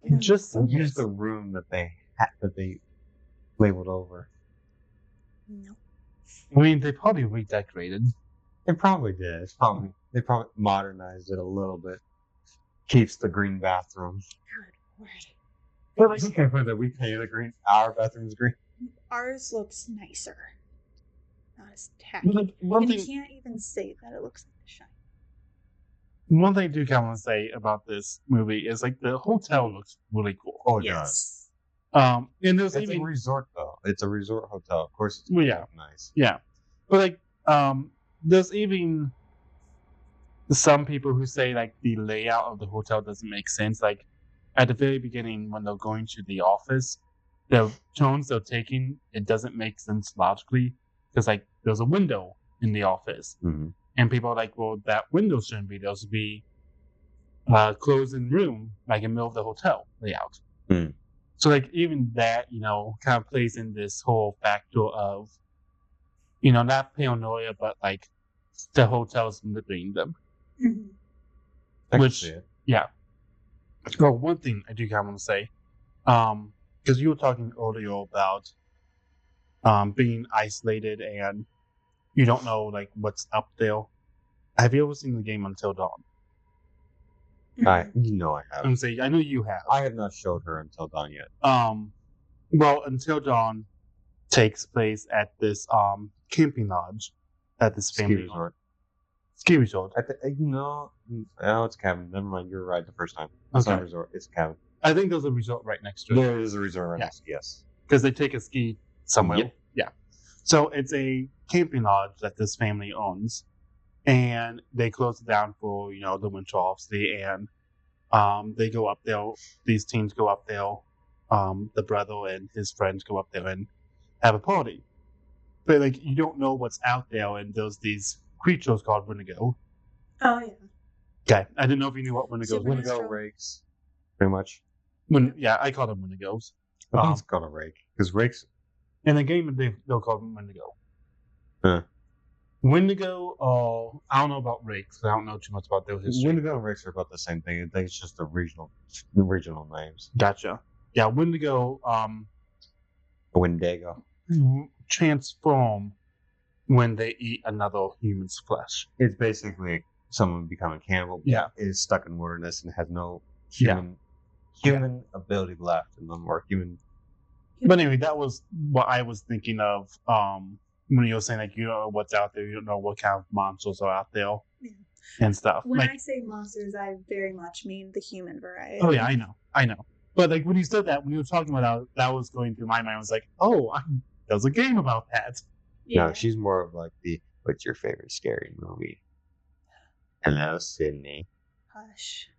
No. Just Use the room that they labeled over. No. I mean, they probably redecorated. They probably did. They probably modernized it a little bit. Keeps the green bathroom. Good word. But like, Okay, whether we pay the green, our bathroom's green. Ours looks nicer. Not as tacky. like one And you thing, can't even say that it looks like the Shining. one thing I do kind of want to say about this movie is like the hotel looks really cool. Oh, it Yes. And there's It's even a resort, though. It's a resort hotel. Of course, it's Well, yeah. nice. Yeah. But like there's even some people who say like the layout of the hotel doesn't make sense. Like at the very beginning when they're going to the office, the tones they're taking, it doesn't make sense logically. Because like there's a window in the office. Mm-hmm. And people are like, well, that window shouldn't be. There should be a closed-in room, like in the middle of the hotel layout. Mm. So like even that, kind of plays in this whole factor of, not paranoia, but like the hotels between them. Mhm. I can Which- see it. Yeah. Well, one thing I do kind of want to say, because you were talking earlier about being isolated and you don't know like what's up there. Have you ever seen the game Until Dawn? I have. I'm saying I know you have. I have not showed her Until Dawn yet. Well, Until Dawn takes place at this camping lodge that this Ski family resort. Ski resort. No, it's a cabin. Never mind. You were right the first time. It's not a Okay. resort. It's a cabin. I think there's a resort right next to it. There is a resort right Yeah. next. Yes. Because they take a ski somewhere. Yep. Yeah. So it's a camping lodge that this family owns. And they closed it down for, the winter, obviously. And They go up there. These teens go up there. The brother and his friends go up there and have a party. But like you don't know what's out there, and there's these creatures called Wendigo. Oh yeah. Okay, I didn't know if you knew what Wendigos were. Supernatural. Wendigo rakes, pretty much. Yeah, I call them Wendigos. I think it's called a rake because rakes. In the game, they'll call them Wendigo. Huh. Wendigo, I don't know about rakes. I don't know too much about their history. Wendigo and rakes are about the same thing. I think it's just the regional names. Gotcha. Yeah, Wendigo Wendigo. transform when they eat another human's flesh. It's basically someone becoming cannibal. Yeah. Is stuck in wilderness and has no Yeah. human ability left in them or human. But anyway, that was what I was thinking of when you were saying like you don't know what's out there, you don't know what kind of monsters are out there Yeah. and stuff. When like, I say monsters, I very much mean the human variety. oh yeah, I know. But like when you said that, when you were talking about that was going through my mind. I was like, oh, there's a game about that. Yeah. No, she's more of like the what's your favorite scary movie? Hello, Sydney. Hush.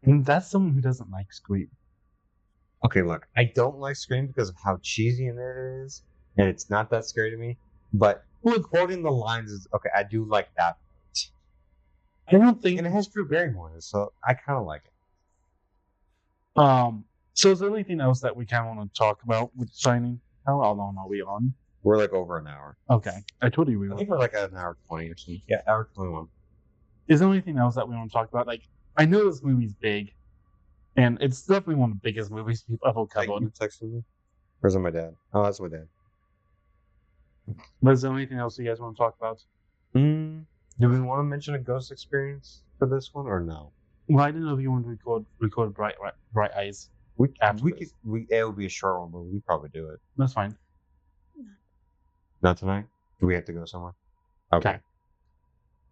And that's someone who doesn't like Scream. Okay, look, I don't like Scream because of how cheesy it is, and it's not that scary to me. But quoting the lines is okay. I do like that, I don't think. and it has Drew Barrymore, in it, so I kind of like it. So is there anything else that we kind of want to talk about with Shining? How long are we on? We're like over an hour. Okay, I told you we I were. think we're like at an hour 20 or something. Yeah, hour 21. Is there anything else that we want to talk about? Like, I know this movie's big, and it's definitely one of the biggest movies people ever Like, covered. you texted me? Or is it my dad? Oh, that's my dad. But is there anything else you guys want to talk about? Do we want to mention a ghost experience for this one or no? Well, I didn't know if you wanted to record Bright Eyes. After this. It would be a short one, but we probably do it. That's fine. Not tonight? Do we have to go somewhere? Okay.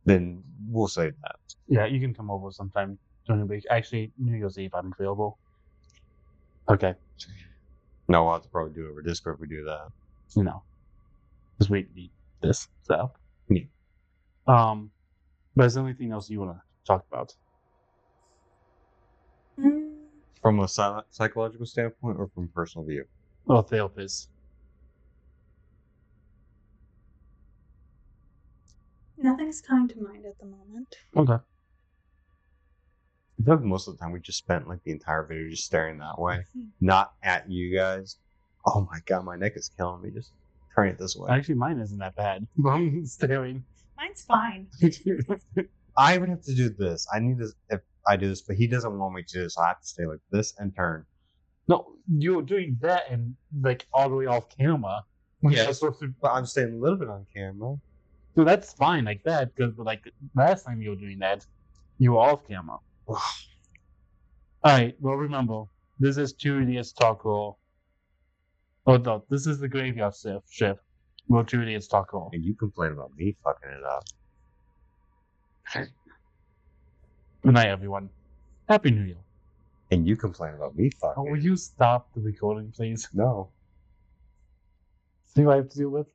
Then we'll save that. Yeah, you can come over sometime during the week. Actually, New Year's Eve, I'm available. Okay. No, we'll have to probably do it over Discord if we do that. No. Because we need this stuff. Yeah. But is there anything else you want to talk about? From a psychological standpoint or from personal view? Oh, therapist. Nothing's coming to mind at the moment. Okay. I feel like most of the time we just spent like the entire video just staring that way, not at you guys. Oh my god, my neck is killing me. Just turn it this way. Actually, mine isn't that bad. I'm staring. Mine's fine. I would have to do this. I need this if I do this, but he doesn't want me to, so I have to stay like this and turn. No, you're doing that and like all the way off camera. Yeah. You're supposed to- But I'm staying a little bit on camera. So that's fine like that, because like last time you were doing that, you were off camera. Alright, well remember, this is 2 Idiots Talk Roll. Oh no, this is the graveyard shift. Well, 2 Idiots Talk Roll. And you complain about me fucking it up. Good night, everyone. Happy New Year. And you complain about me fucking Oh, will you stop the recording, please? No. See what I have to deal with?